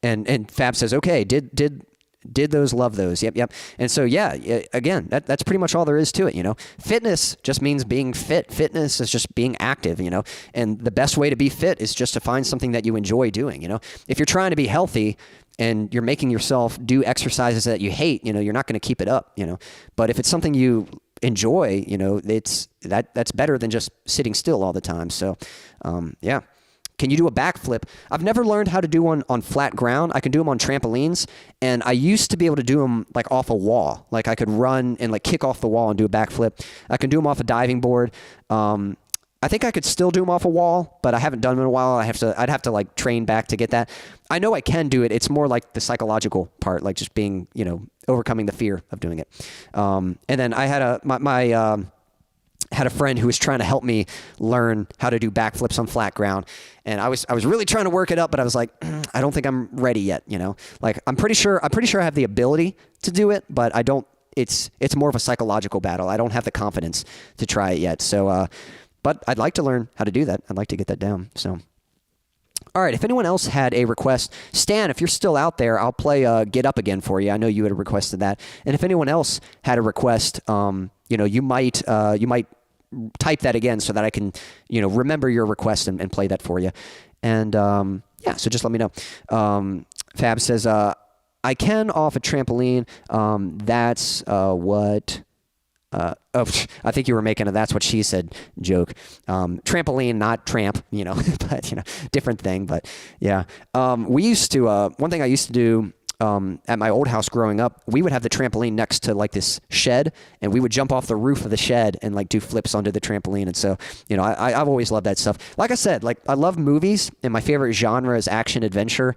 and Fab says, okay, did those love those? Yep. And so again, that's pretty much all there is to it. Fitness just means being fit. Fitness is just being active, and the best way to be fit is just to find something that you enjoy doing. If you're trying to be healthy and you're making yourself do exercises that you hate, you're not going to keep it up. But if it's something you enjoy, that's better than just sitting still all the time. So Can you do a backflip? I've never learned how to do one on flat ground. I can do them on trampolines, and I used to be able to do them like off a wall. Like I could run and like kick off the wall and do a backflip. I can do them off a diving board. I think I could still do them off a wall, but I haven't done them in a while. I'd have to like train back to get that. I know I can do it. It's more like the psychological part, like just being, overcoming the fear of doing it. And then I had a friend who was trying to help me learn how to do backflips on flat ground. And I was really trying to work it up, but I was like, I don't think I'm ready yet. Like I'm pretty sure I have the ability to do it, but I don't, it's more of a psychological battle. I don't have the confidence to try it yet. So, but I'd like to learn how to do that. I'd like to get that down. So, all right. If anyone else had a request, Stan, if you're still out there, I'll play Get Up again for you. I know you had requested that. And if anyone else had a request, you might type that again so that I can, remember your request and play that for you. And yeah, so just let me know. Fab says, I can off a trampoline. That's what... I think you were making a "that's what she said" joke. Trampoline, not tramp, but different thing. But yeah, we used to. One thing I used to do at my old house growing up, we would have the trampoline next to like this shed, and we would jump off the roof of the shed and like do flips onto the trampoline. And so, I've always loved that stuff. Like I said, like I love movies, and my favorite genre is action adventure.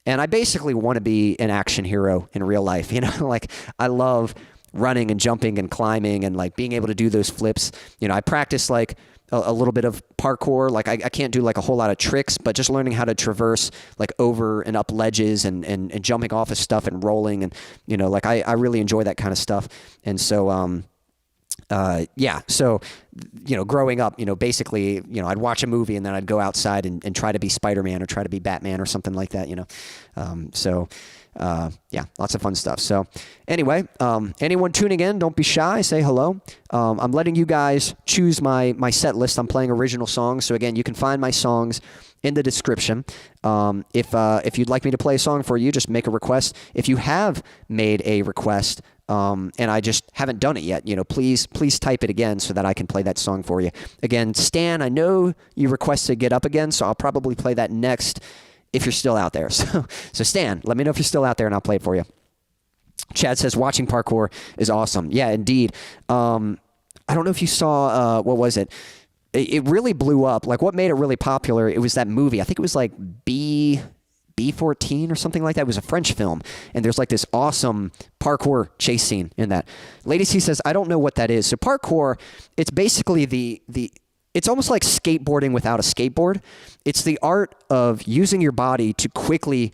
And I basically want to be an action hero in real life. Like I love running and jumping and climbing and like being able to do those flips. I practice like a little bit of parkour. Like I can't do like a whole lot of tricks, but just learning how to traverse like over and up ledges and jumping off of stuff and rolling. And, like I really enjoy that kind of stuff. And so, yeah. So, growing up, basically, I'd watch a movie and then I'd go outside and try to be Spider-Man or try to be Batman or something like that, yeah, lots of fun stuff. So anyway, anyone tuning in, don't be shy, say hello. I'm letting you guys choose my set list. I'm playing original songs. So again, you can find my songs in the description. If you'd like me to play a song for you, just make a request. If you have made a request, and I just haven't done it yet, please type it again so that I can play that song for you. Again, Stan, I know you requested Get Up Again, so I'll probably play that next if you're still out there. So Stan, let me know if you're still out there and I'll play it for you. Chad says, watching parkour is awesome. Yeah, indeed. I don't know if you saw, what was it? It really blew up. Like what made it really popular, it was that movie. I think it was like B14 or something like that. It was a French film. And there's like this awesome parkour chase scene in that. Lady C says, I don't know what that is. So parkour, it's basically it's almost like skateboarding without a skateboard. It's the art of using your body to quickly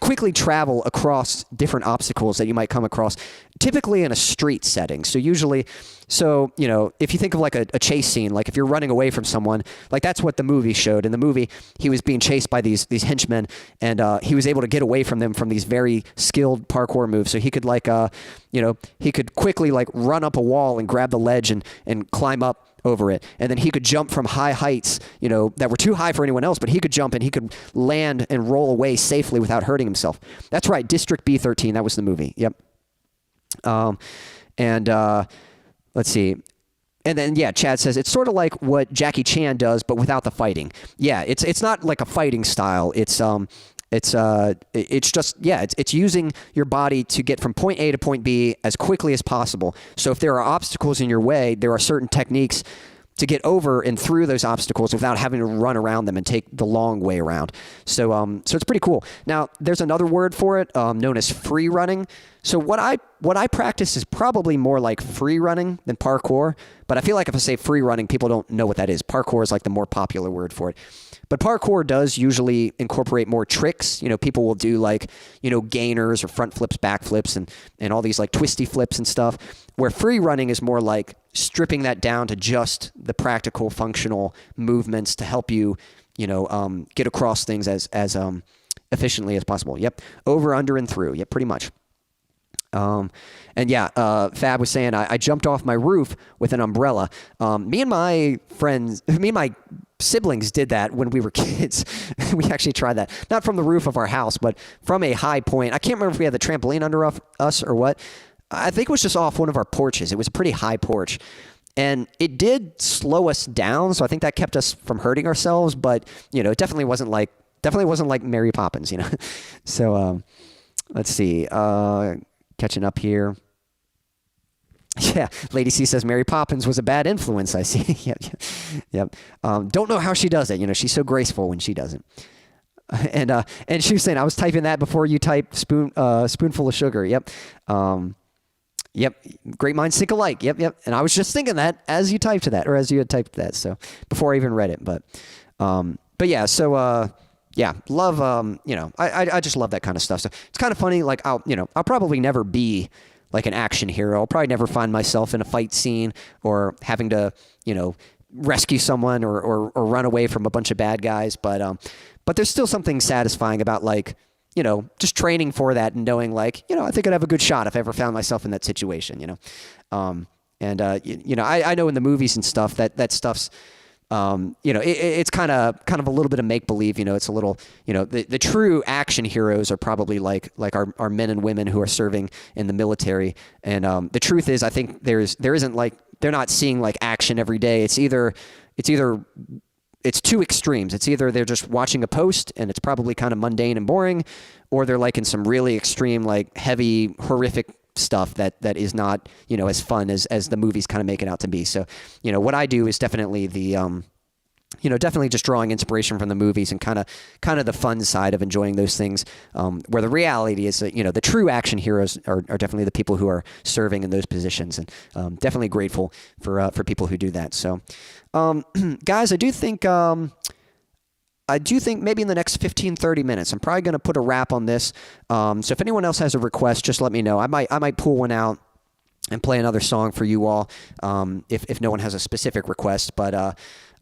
quickly travel across different obstacles that you might come across, typically in a street setting. So usually, if you think of like a chase scene, like if you're running away from someone, like that's what the movie showed. In the movie, he was being chased by these henchmen, and he was able to get away from them from these very skilled parkour moves. So he could he could quickly like run up a wall and grab the ledge and climb up over it. And then he could jump from high heights, that were too high for anyone else, but he could jump and he could land and roll away safely without hurting himself. That's right. District B13. That was the movie. Yep. Let's see. And then, yeah, Chad says it's sort of like what Jackie Chan does, but without the fighting. Yeah. It's not like a fighting style. It's using your body to get from point A to point B as quickly as possible. So if there are obstacles in your way, there are certain techniques to get over and through those obstacles without having to run around them and take the long way around. So it's pretty cool. Now, there's another word for it, known as free running. So what I practice is probably more like free running than parkour, but I feel like if I say free running, people don't know what that is. Parkour is like the more popular word for it. But parkour does usually incorporate more tricks. People will do like, gainers or front flips, back flips, and all these like twisty flips and stuff, where free running is more like stripping that down to just the practical, functional movements to help you, get across things as efficiently as possible. Yep. Over, under, and through. Yep, pretty much. Fab was saying, I jumped off my roof with an umbrella. Me and my siblings did that when we were kids. We actually tried that. Not from the roof of our house, but from a high point. I can't remember if we had the trampoline under us or what. I think it was just off one of our porches. It was a pretty high porch. And it did slow us down, so I think that kept us from hurting ourselves, but, it definitely wasn't like Mary Poppins, So, let's see. Catching up here. Yeah, Lady C says Mary Poppins was a bad influence, I see. Yep. Don't know how she does it. She's so graceful when she does it. And she was saying, I was typing that before you typed spoonful of sugar. Yep. Yep. Great minds think alike. Yep. And I was just thinking that as you typed that, or as you had typed that. So before I even read it, but yeah. So yeah, love. I just love that kind of stuff. So it's kind of funny. Like I'll probably never be like an action hero. I'll probably never find myself in a fight scene or having to, rescue someone or run away from a bunch of bad guys. But there's still something satisfying about like, just training for that and knowing like, I think I'd have a good shot if I ever found myself in that situation, I know in the movies and stuff that stuff's it's kind of a little bit of make believe. It's a little, the true action heroes are probably like our men and women who are serving in the military. And the truth is, I think there isn't like, they're not seeing like action every day. It's two extremes. It's either they're just watching a post and it's probably kind of mundane and boring, or they're like in some really extreme, like heavy, horrific stuff that is not, as fun as the movies kind of make it out to be. So, what I do is definitely definitely just drawing inspiration from the movies and kind of the fun side of enjoying those things, where the reality is that, the true action heroes are definitely the people who are serving in those positions, and definitely grateful for people who do that. So, guys, I do think maybe in the next 15, 30 minutes, I'm probably going to put a wrap on this. So if anyone else has a request, just let me know. I might pull one out and play another song for you all, if no one has a specific request. But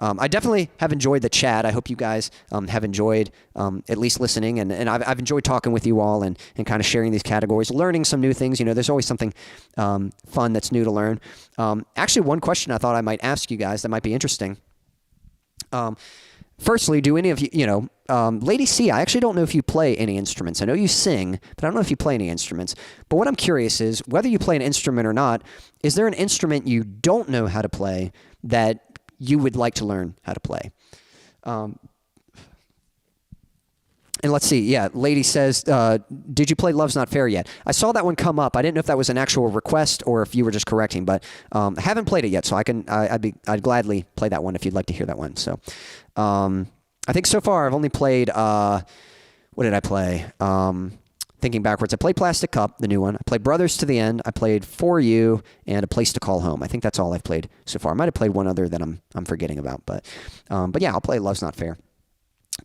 I definitely have enjoyed the chat. I hope you guys have enjoyed at least listening, and I've enjoyed talking with you all and kind of sharing these categories, learning some new things. There's always something fun that's new to learn. Actually, one question I thought I might ask you guys that might be interesting. Firstly, do any of you, Lady C, I actually don't know if you play any instruments. I know you sing, but I don't know if you play any instruments. But what I'm curious is, whether you play an instrument or not, is there an instrument you don't know how to play that you would like to learn how to play? And let's see. Yeah, Lady says, did you play Love's Not Fair yet? I saw that one come up. I didn't know if that was an actual request or if you were just correcting, but I haven't played it yet, so I'd gladly play that one if you'd like to hear that one. So I think so far I've only played, what did I play? Thinking backwards, I played Plastic Cup, the new one. I played Brothers to the End. I played For You and A Place to Call Home. I think that's all I've played so far. I might have played one other that I'm forgetting about, but yeah, I'll play Love's Not Fair.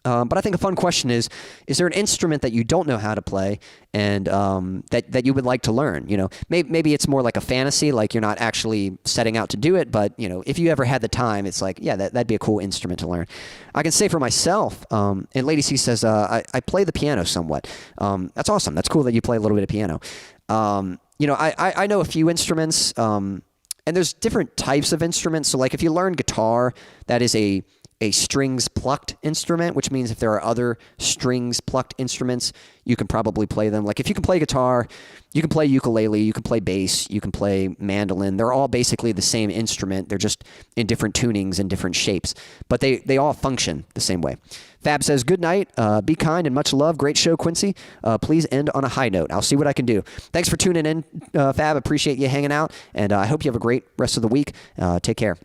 But I think a fun question is there an instrument that you don't know how to play and that you would like to learn? Maybe it's more like a fantasy, like you're not actually setting out to do it, but if you ever had the time, it's like, yeah, that'd be a cool instrument to learn. I can say for myself, and Lady C says, I play the piano somewhat. That's awesome. That's cool that you play a little bit of piano. I know a few instruments, and there's different types of instruments. So like if you learn guitar, that is a strings plucked instrument, which means if there are other strings plucked instruments, you can probably play them. Like if you can play guitar, you can play ukulele, you can play bass, you can play mandolin. They're all basically the same instrument. They're just in different tunings and different shapes, but they all function the same way. Fab says, good night, be kind and much love. Great show, Quincy. Please end on a high note. I'll see what I can do. Thanks for tuning in, Fab. Appreciate you hanging out, and I hope you have a great rest of the week. Take care.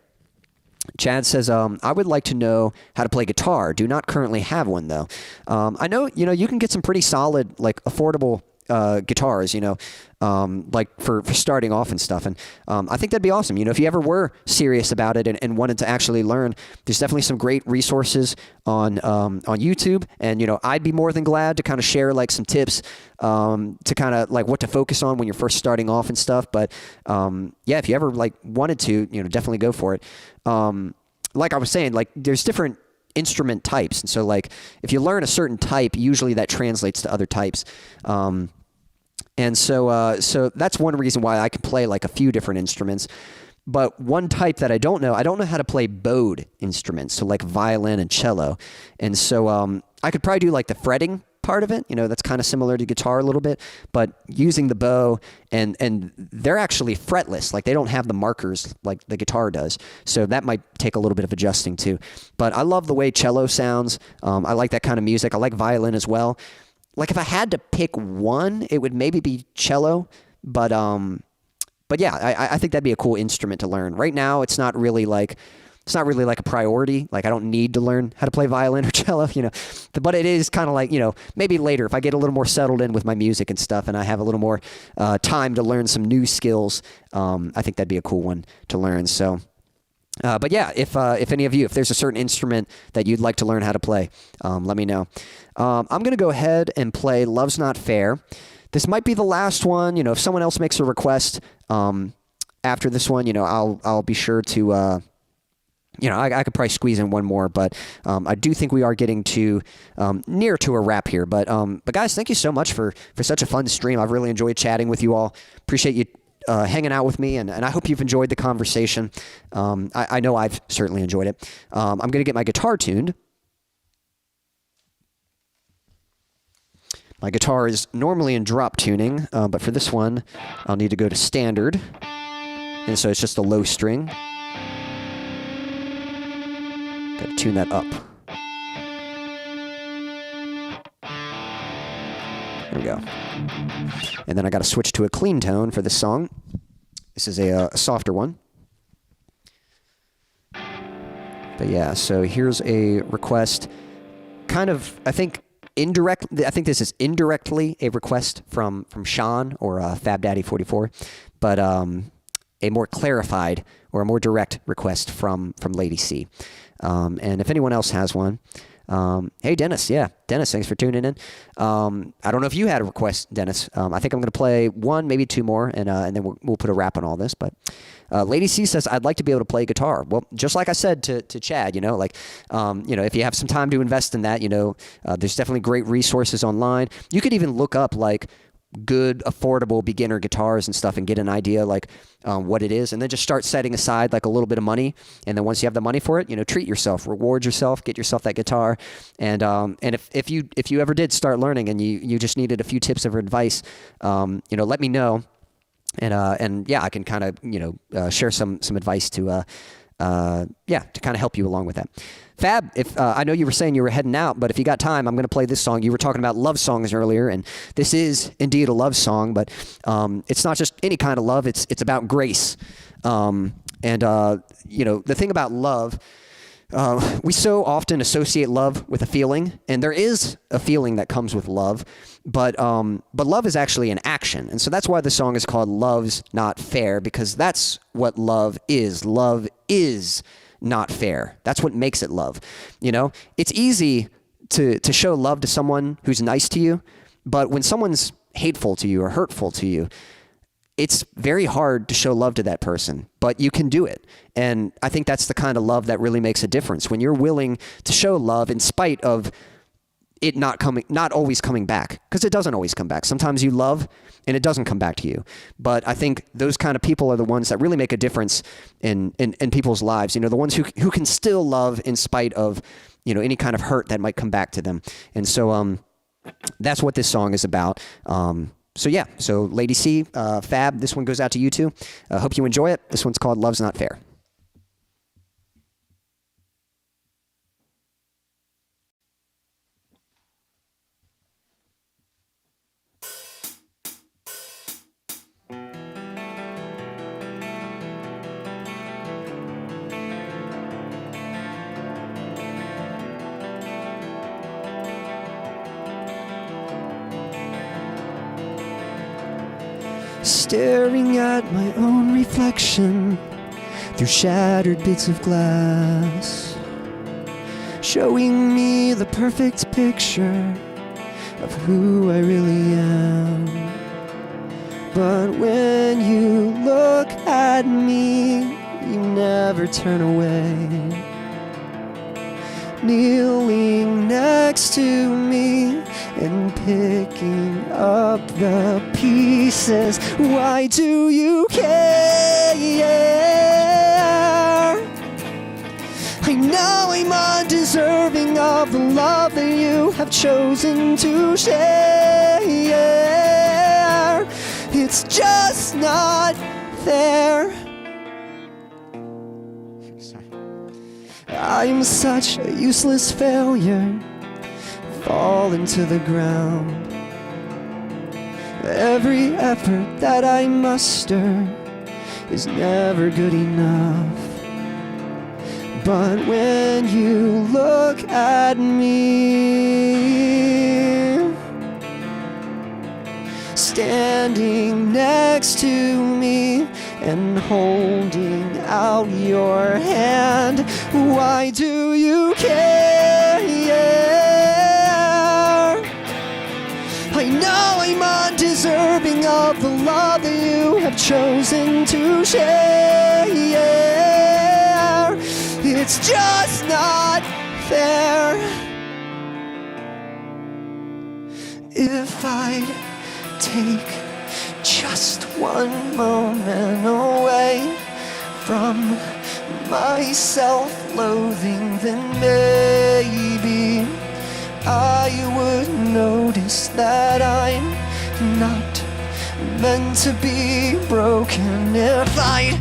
Chad says, I would like to know how to play guitar. Do not currently have one, though. I know, you can get some pretty solid, like, affordable guitars, like for starting off and stuff. And I think that'd be awesome. If you ever were serious about it and wanted to actually learn, there's definitely some great resources on YouTube. And, I'd be more than glad to kind of share like some tips to kind of like what to focus on when you're first starting off and stuff. But yeah, if you ever like wanted to, definitely go for it. Like I was saying, like there's different instrument types. And so like if you learn a certain type, usually that translates to other types. And so that's one reason why I can play like a few different instruments. But one type that I don't know how to play bowed instruments, so like violin and cello. And so I could probably do like the fretting part of it, that's kind of similar to guitar a little bit, but using the bow and they're actually fretless, like they don't have the markers like the guitar does. So that might take a little bit of adjusting too. But I love the way cello sounds. I like that kind of music. I like violin as well. Like if I had to pick one, it would maybe be cello, but yeah, I think that'd be a cool instrument to learn. Right now, it's not really like a priority. Like I don't need to learn how to play violin or cello, but it is kind of like, maybe later if I get a little more settled in with my music and stuff and I have a little more time to learn some new skills, I think that'd be a cool one to learn. So, but yeah, if any of you, if there's a certain instrument that you'd like to learn how to play, let me know. I'm going to go ahead and play Love's Not Fair. This might be the last one. If someone else makes a request after this one, I'll be sure to, I could probably squeeze in one more, but I do think we are getting to near to a wrap here. But guys, thank you so much for such a fun stream. I've really enjoyed chatting with you all. Appreciate you hanging out with me, and I hope you've enjoyed the conversation. I know I've certainly enjoyed it. I'm going to get my guitar tuned. My guitar is normally in drop tuning, but for this one, I'll need to go to standard. And so it's just a low string. Got to tune that up. There we go. And then I got to switch to a clean tone for this song. This is a softer one. But yeah, so here's a request. Kind of, I think this is indirectly a request from Sean or Fab Daddy 44, but a more clarified or a more direct request from Lady C. And if anyone else has one, hey Dennis, Dennis, thanks for tuning in. I don't know if you had a request, Dennis. I think I'm going to play one, maybe two more, and then we'll put a wrap on all this. But Lady C says, I'd like to be able to play guitar. Well, just like I said to Chad, if you have some time to invest in that, there's definitely great resources online. You could even look up good, affordable beginner guitars and stuff and get an idea what it is, and then just start setting aside a little bit of money. And then once you have the money for it, treat yourself, reward yourself, get yourself that guitar. And if you ever did start learning and you just needed a few tips of advice, let me know. And I can kind of share some advice to kind of help you along with that. Fab, if I know you were saying you were heading out, but if you got time, I'm going to play this song. You were talking about love songs earlier, and this is indeed a love song, but it's not just any kind of love. It's about grace. The thing about love, we so often associate love with a feeling, and there is a feeling that comes with love, but love is actually an action. And so that's why the song is called Love's Not Fair, because that's what love is. Love is not fair. That's what makes it love. It's easy to show love to someone who's nice to you, but when someone's hateful to you or hurtful to you, it's very hard to show love to that person, but you can do it. And I think that's the kind of love that really makes a difference, when you're willing to show love in spite of it not always coming back, because it doesn't always come back. Sometimes you love and it doesn't come back to you. But I think those kind of people are the ones that really make a difference in people's lives. The ones who can still love in spite of, any kind of hurt that might come back to them. And so that's what this song is about. So Lady C, Fab, this one goes out to you too. Hope you enjoy it. This one's called Love's Not Fair. Staring at my own reflection through shattered bits of glass, showing me the perfect picture of who I really am. But when you look at me, you never turn away. Kneeling next to me and picking up the pieces. Why do you care? I know I'm undeserving of the love that you have chosen to share. It's just not fair. I'm such a useless failure, fallen to the ground. Every effort that I muster is never good enough. But when you look at me, standing next to me and holding out your hand, why do you care? I know I'm undeserving of the love that you have chosen to share. It's just not fair. If I'd take just one moment away from my self-loathing, then maybe I would notice that I'm not meant to be broken if I'd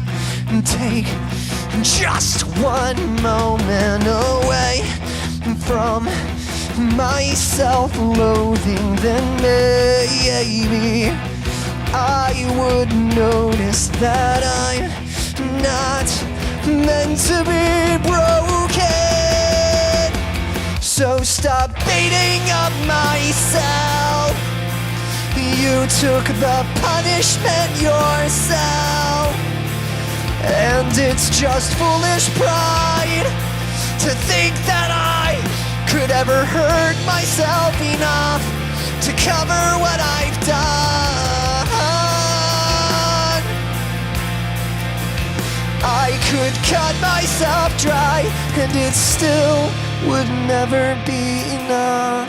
take just one moment away from my self-loathing, then maybe I would notice that I'm not meant to be broken. So stop beating up myself. You took the punishment yourself, and it's just foolish pride to think that I could ever hurt myself enough to cover what I've done. I could cut myself dry, and it still would never be enough.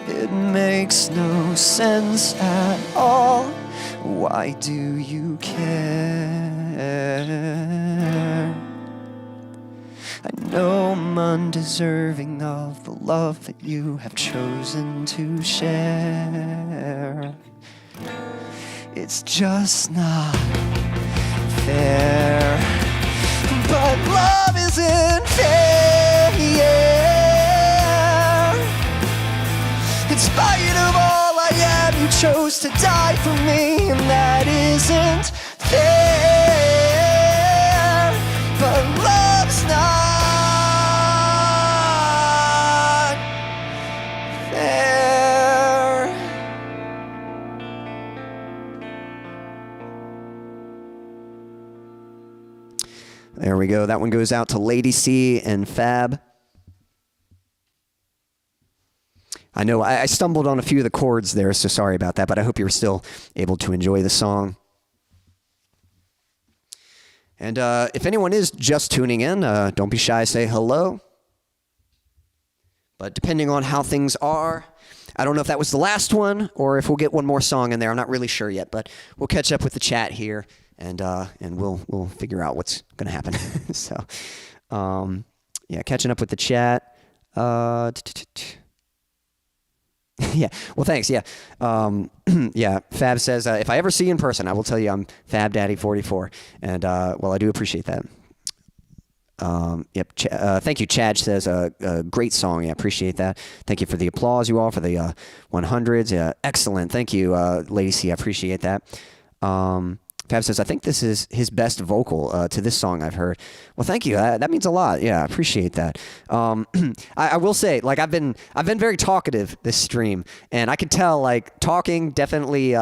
It makes no sense at all. Why do you care? I know I'm undeserving of the love that you have chosen to share. It's just not fair. But love isn't fair, yeah. In spite of all I am, you chose to die for me, and that isn't fair. But love's not fair. There we go. That one goes out to Lady C and Fab. I know I stumbled on a few of the chords there, so sorry about that, but I hope you were still able to enjoy the song. And if anyone is just tuning in, don't be shy, say hello. But depending on how things are, I don't know if that was the last one or if we'll get one more song in there. I'm not really sure yet, but we'll catch up with the chat here, and we'll figure out what's going to happen. So, yeah, catching up with the chat. Yeah. Well, thanks. Yeah. Yeah. Fab says, if I ever see you in person, I will tell you I'm Fab Daddy 44. And, well, I do appreciate that. Yep. Thank you. Chad says, great song. Yeah. Appreciate that. Thank you for the applause you all for the, 100s. Yeah. Excellent. Thank you, Lady C. I appreciate that. Fab says, I think this is his best vocal to this song I've heard. Well, thank you. That means a lot. Yeah, I appreciate that. I will say, like, I've been very talkative this stream, and I could tell, like, talking definitely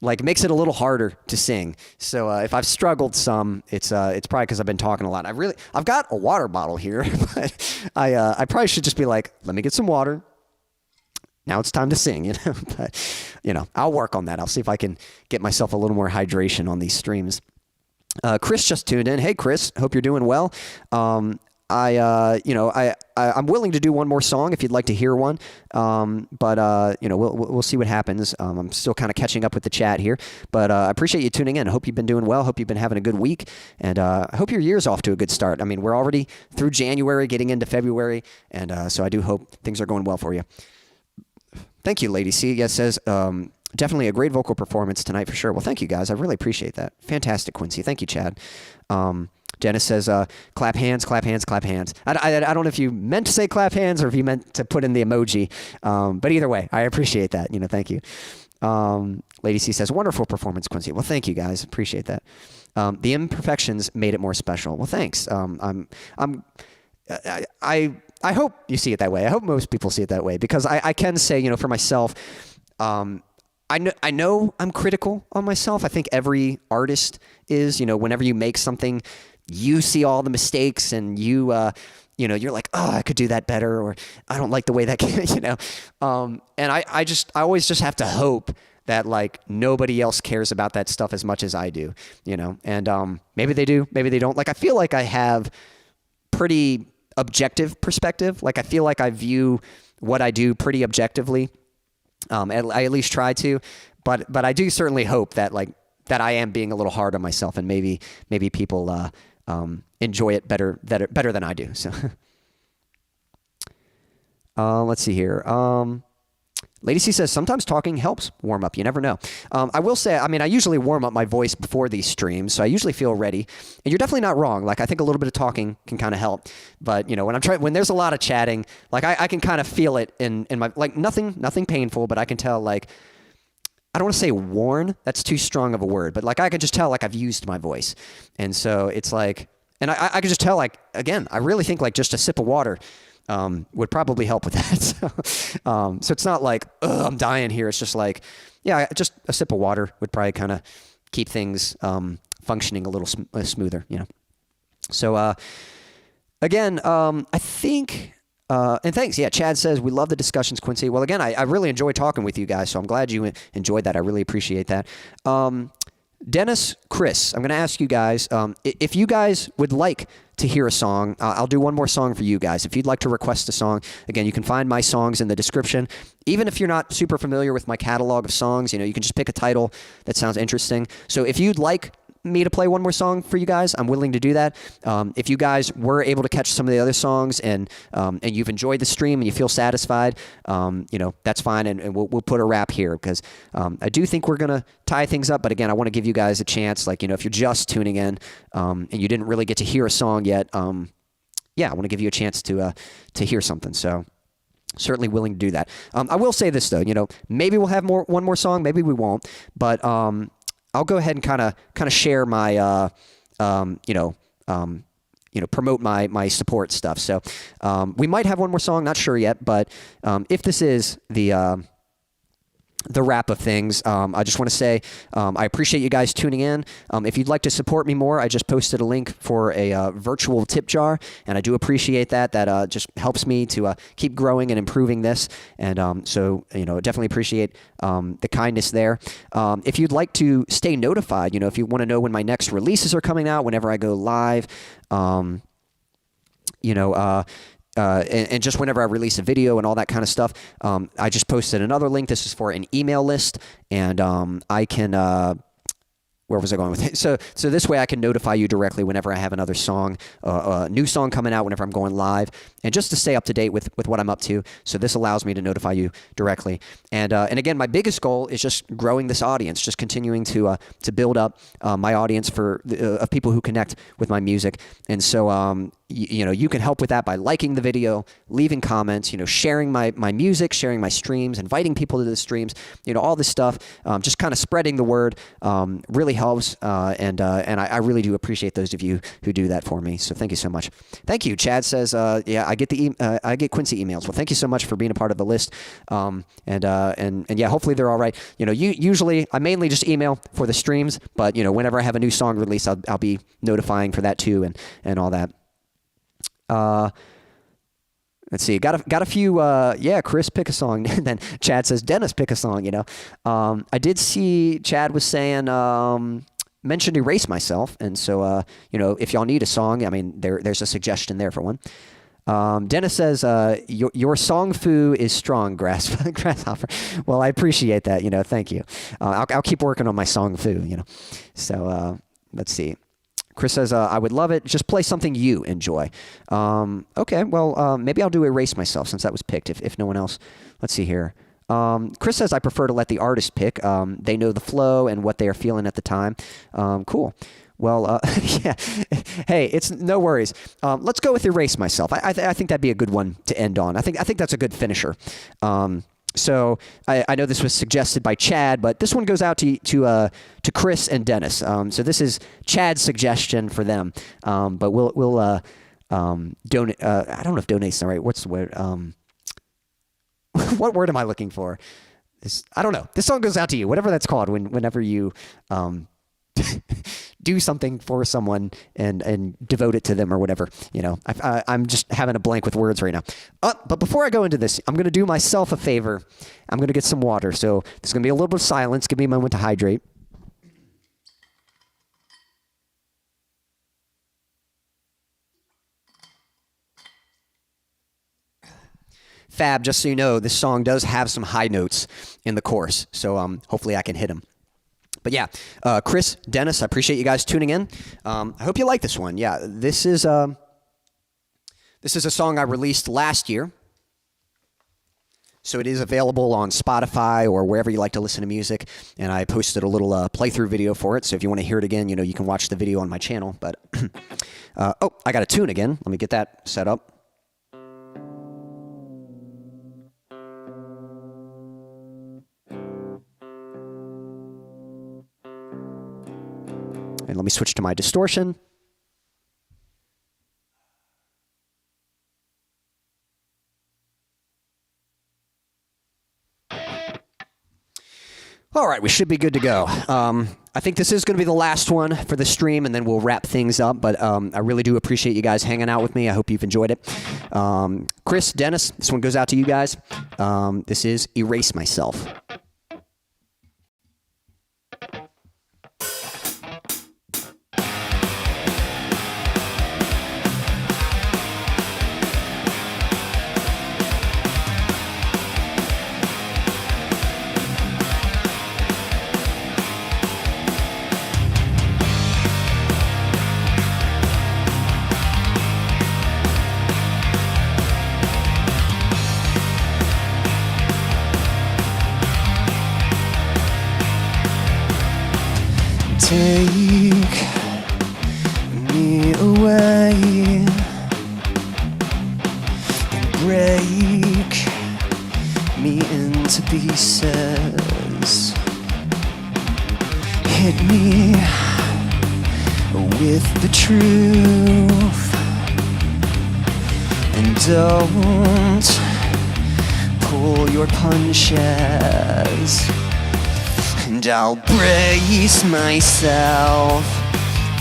like makes it a little harder to sing. So if I've struggled some, it's probably because I've been talking a lot. I've got a water bottle here, but I probably should just be like, let me get some water. Now it's time to sing, you know, but, you know, I'll work on that. I'll see if I can get myself a little more hydration on these streams. Chris just tuned in. Hey, Chris, hope you're doing well. I'm willing to do one more song if you'd like to hear one. But we'll see what happens. I'm still kind of catching up with the chat here, but I appreciate you tuning in. I hope you've been doing well. Hope you've been having a good week, and I hope your year's off to a good start. I mean, we're already through January, getting into February, and so I do hope things are going well for you. Thank you, Lady C. Yes, says, definitely a great vocal performance tonight for sure. Well, thank you, guys. I really appreciate that. Fantastic, Quincy. Thank you, Chad. Dennis says, clap hands, clap hands, clap hands. I don't know if you meant to say clap hands or if you meant to put in the emoji, but either way, I appreciate that. You know, thank you. Lady C says, wonderful performance, Quincy. Well, thank you, guys. Appreciate that. The imperfections made it more special. Well, thanks. I hope you see it that way. I hope most people see it that way, because I can say, you know, for myself, I know I'm critical on myself. I think every artist is, you know, whenever you make something, you see all the mistakes and you're like, oh, I could do that better, or I don't like the way that, you know, and I always just have to hope that, like, nobody else cares about that stuff as much as I do, you know, and maybe they do, maybe they don't. Like, I feel like I have pretty objective perspective. Like I feel like I view what I do pretty objectively. I at least try to, but I do certainly hope that that I am being a little hard on myself, and maybe people enjoy it better than I do. So let's see here. Lady C says, sometimes talking helps warm up. You never know. I will say, I mean, I usually warm up my voice before these streams, so I usually feel ready. And you're definitely not wrong. Like, I think a little bit of talking can kind of help. But, you know, when there's a lot of chatting, like, I can kind of feel it in my, like, nothing painful, but I can tell, like, I don't want to say worn. That's too strong of a word. But, like, I can just tell, like, I've used my voice. And so it's like, and I can just tell, like, again, I really think, like, just a sip of water would probably help with that. So it's not like, I'm dying here. It's just like, yeah, just a sip of water would probably kind of keep things functioning a little smoother, you know. So again, I think, and thanks. Yeah, Chad says, we love the discussions, Quincy. Well, again, I really enjoy talking with you guys, so I'm glad you enjoyed that. I really appreciate that. Dennis, Chris, I'm going to ask you guys, if you guys would like to hear a song, I'll do one more song for you guys. If you'd like to request a song, again, you can find my songs in the description. Even if you're not super familiar with my catalog of songs, you know, you can just pick a title that sounds interesting. So if you'd like me to play one more song for you guys, I'm willing to do that. If you guys were able to catch some of the other songs and you've enjoyed the stream and you feel satisfied, you know, that's fine, and we'll put a wrap here, because I do think we're gonna tie things up. But again, I want to give you guys a chance. Like, you know, if you're just tuning in and you didn't really get to hear a song yet, yeah, I want to give you a chance to hear something. So certainly willing to do that. I will say this though, you know, maybe we'll have one more song, maybe we won't, but I'll go ahead and kind of share my, promote my support stuff. So we might have one more song, not sure yet, but if this is the wrap of things, I just want to say I appreciate you guys tuning in. If you'd like to support me more, I just posted a link for a virtual tip jar, and I do appreciate that. That just helps me to keep growing and improving this, and so, you know, definitely appreciate the kindness there. If you'd like to stay notified, you know, if you want to know when my next releases are coming out, whenever I go live, and just whenever I release a video and all that kind of stuff, I just posted another link. This is for an email list, and I can, where was I going with it? So this way I can notify you directly whenever I have another song, a new song coming out, whenever I'm going live, and just to stay up to date with what I'm up to. So this allows me to notify you directly. And again, my biggest goal is just growing this audience, just continuing to build up my audience of people who connect with my music. And so, you know, you can help with that by liking the video, leaving comments, you know, sharing my music, sharing my streams, inviting people to the streams, you know, all this stuff, just kind of spreading the word really helps. And I really do appreciate those of you who do that for me. So thank you so much. Thank you. Chad says, yeah, I get Quincy emails. Well, thank you so much for being a part of the list. And yeah, hopefully they're all right. You know, usually I mainly just email for the streams, but you know, whenever I have a new song release, I'll be notifying for that too, and all that. Let's see. Got a few. Yeah, Chris, pick a song. And then Chad says, Dennis, pick a song. You know, I did see Chad was saying mentioned Erase Myself, and so you know, if y'all need a song, I mean, there's a suggestion there for one. Dennis says, your song foo is strong, grasshopper. Well, I appreciate that. You know, thank you. I'll keep working on my song foo. You know, so let's see. Chris says, I would love it. Just play something you enjoy. Okay, well, maybe I'll do Erase Myself since that was picked, if no one else. Let's see here. Chris says, I prefer to let the artist pick. They know the flow and what they are feeling at the time. Cool. Well, yeah. Hey, it's no worries. Let's go with Erase Myself. I think that'd be a good one to end on. I think that's a good finisher. So I know this was suggested by Chad, but this one goes out to Chris and Dennis. So this is Chad's suggestion for them. But we'll donate. I don't know if donate's the right. What's the word? What word am I looking for? I don't know. This song goes out to you, whatever that's called. Whenever you do something for someone and devote it to them or whatever, you know. I'm just having a blank with words right now. But before I go into this, I'm going to do myself a favor. I'm going to get some water. So there's going to be a little bit of silence. Give me a moment to hydrate. Fab, just so you know, this song does have some high notes in the chorus, so hopefully I can hit them. But yeah, Chris, Dennis, I appreciate you guys tuning in. I hope you like this one. Yeah, this is a song I released last year. So it is available on Spotify or wherever you like to listen to music. And I posted a little playthrough video for it. So if you want to hear it again, you can watch the video on my channel. But, oh, I got a tune again. Let me get that set up. And let me switch to my distortion. All right, we should be good to go. I think this is going to be the last one for the stream, and then we'll wrap things up. But I really do appreciate you guys hanging out with me. I hope you've enjoyed it. Chris, Dennis, this one goes out to you guys. This is Erase Myself. Take me away and break me into pieces. Hit me with the truth and don't pull your punches. And I'll brace myself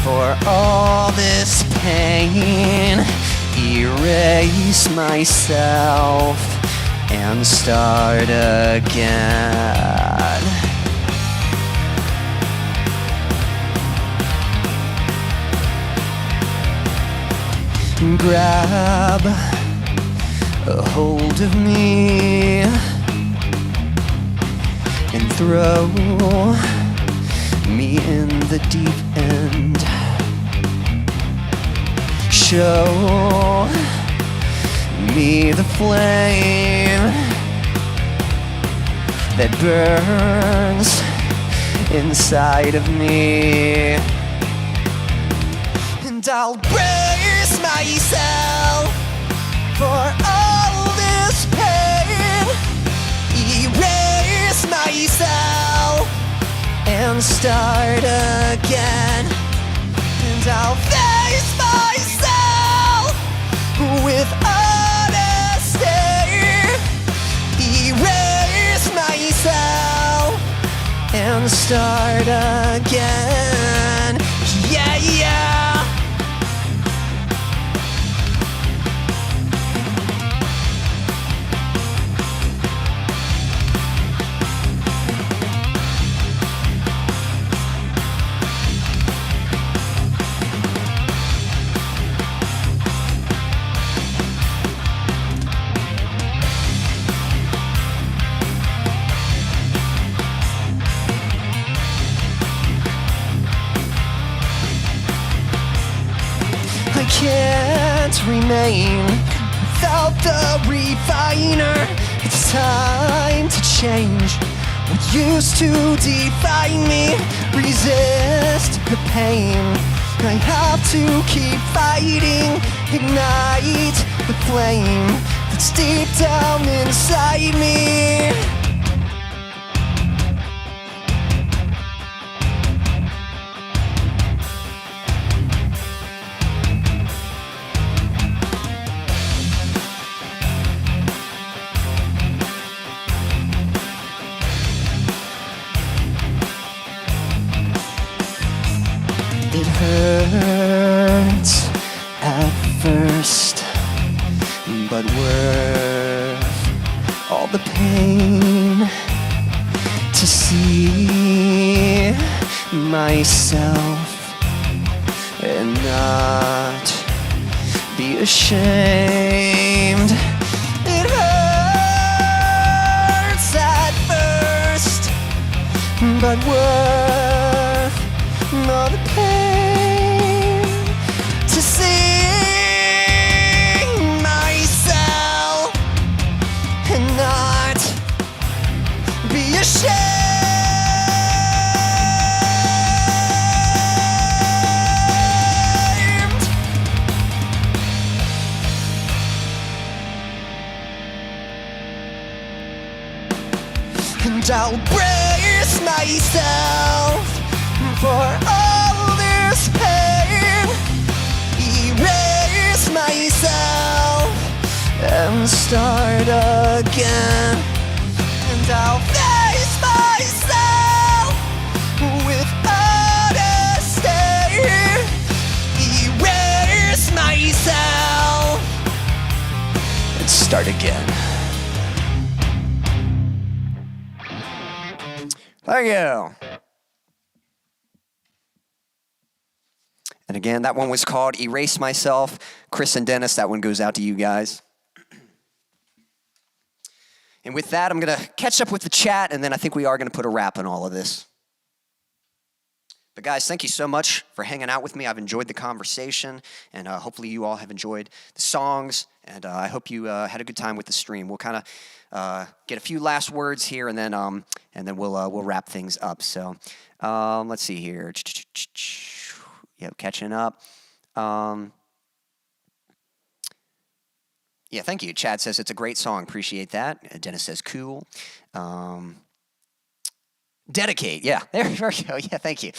for all this pain, erase myself and start again. Grab a hold of me and throw me in the deep end. Show me the flame that burns inside of me, and I'll brace myself for all this pain, erase myself and start again. And I'll face myself with honesty, erase myself and start again. Yeah, yeah. I can't remain without the refiner. It's time to change what used to define me. Resist the pain. I have to keep fighting. Ignite the flame that's deep down inside me. It hurts at first, but worth all the pain to see myself and not be ashamed. It hurts but worth all the pain to see myself and not be ashamed. And I'll brace myself for all this pain, erase myself and start again. And I'll face myself with honesty, erase myself and start again. Thank you. And again, that one was called Erase Myself. Chris and Dennis, that one goes out to you guys. And with that, I'm going to catch up with the chat, and then I think we are going to put a wrap on all of this. But guys, thank you so much for hanging out with me. I've enjoyed the conversation, and hopefully you all have enjoyed the songs, and I hope you had a good time with the stream. We'll kind of get a few last words here, and then we'll wrap things up. So let's see here. Yep, catching up. Yeah, thank you. Chad says it's a great song. Appreciate that. Dennis says cool. Dedicate. Yeah, there we go. Yeah, thank you.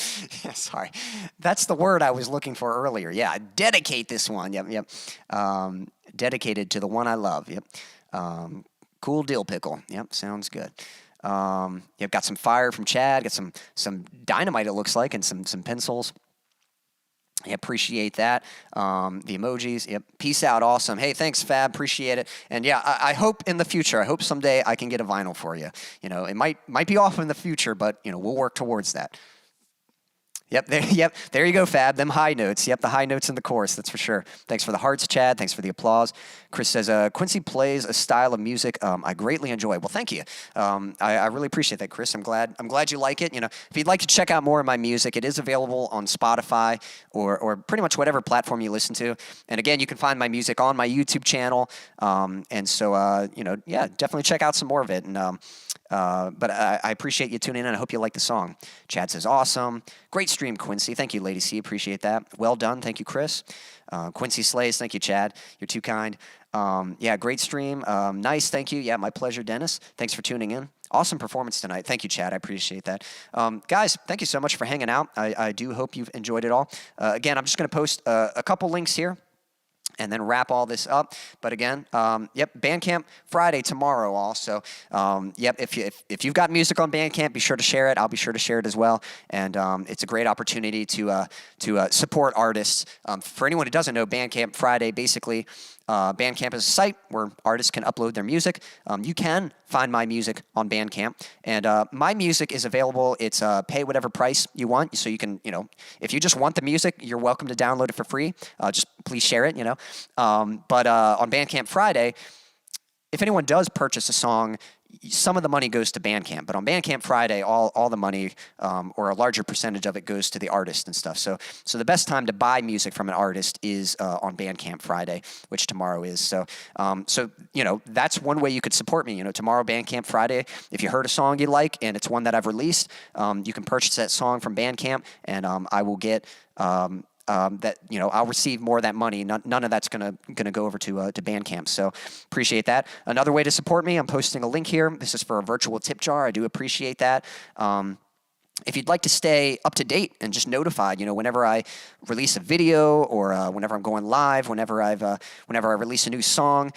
Yeah, sorry. That's the word I was looking for earlier. Yeah, dedicate this one. Yep. Dedicated to the one I love. Yep. Cool dill pickle. Yep, sounds good. You've got some fire from Chad. Got some dynamite, it looks like, and some pencils. I appreciate that. The emojis. Yep. Peace out. Awesome. Hey, thanks, Fab. Appreciate it. And yeah, I hope in the future, I hope someday I can get a vinyl for you. You know, it might be off in the future, but you know, we'll work towards that. Yep, there you go, Fab. Them high notes. Yep, the high notes in the chorus, that's for sure. Thanks for the hearts, Chad. Thanks for the applause. Chris says, Quincy plays a style of music I greatly enjoy. Well, thank you. I really appreciate that, Chris. I'm glad you like it. You know, if you'd like to check out more of my music, it is available on Spotify or pretty much whatever platform you listen to. And again, you can find my music on my YouTube channel. And so, you know, yeah, definitely check out some more of it. And but I appreciate you tuning in, and I hope you like the song. Chad says, awesome. Great stream, Quincy. Thank you, Lady C. Appreciate that. Well done. Thank you, Chris. Quincy slays. Thank you, Chad. You're too kind. Yeah, great stream. Nice. Thank you. Yeah, my pleasure, Dennis. Thanks for tuning in. Awesome performance tonight. Thank you, Chad. I appreciate that. Guys, thank you so much for hanging out. I do hope you've enjoyed it all. Again, I'm just going to post a couple links here and then wrap all this up. But again, yep, Bandcamp Friday tomorrow also. Yep, if you've got music on Bandcamp, be sure to share it. I'll be sure to share it as well. And it's a great opportunity to support artists. For anyone who doesn't know, Bandcamp Friday, basically, Bandcamp is a site where artists can upload their music. You can find my music on Bandcamp, and my music is available. It's pay whatever price you want, so you can, you know, if you just want the music, you're welcome to download it for free. Just please share it, you know. But on Bandcamp Friday, if anyone does purchase a song, some of the money goes to Bandcamp, but on Bandcamp Friday, all the money, or a larger percentage of it, goes to the artist and stuff. So the best time to buy music from an artist is on Bandcamp Friday, which tomorrow is. So you know, that's one way you could support me. You know, tomorrow, Bandcamp Friday, if you heard a song you like and it's one that I've released, you can purchase that song from Bandcamp, and I will get that, you know, I'll receive more of that money. None of that's gonna go over to Bandcamp. So appreciate that. Another way to support me, I'm posting a link here. This is for a virtual tip jar. I do appreciate that. If you'd like to stay up to date and just notified, you know, whenever I release a video or whenever I'm going live, whenever I release a new song,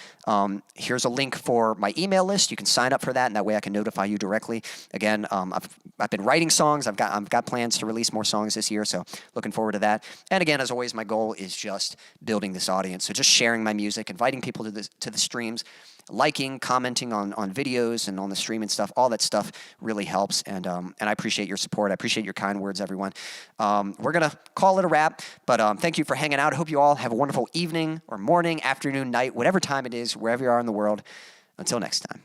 here's a link for my email list. You can sign up for that, and that way I can notify you directly. Again, I've been writing songs. I've got plans to release more songs this year, so looking forward to that. And again, as always, my goal is just building this audience. So just sharing my music, inviting people to the streams, liking, commenting on videos and on the stream and stuff. All that stuff really helps, and I appreciate your support. I appreciate your kind words, everyone. We're going to call it a wrap, but thank you for hanging out. I hope you all have a wonderful evening or morning, afternoon, night, whatever time it is, wherever you are in the world. Until next time.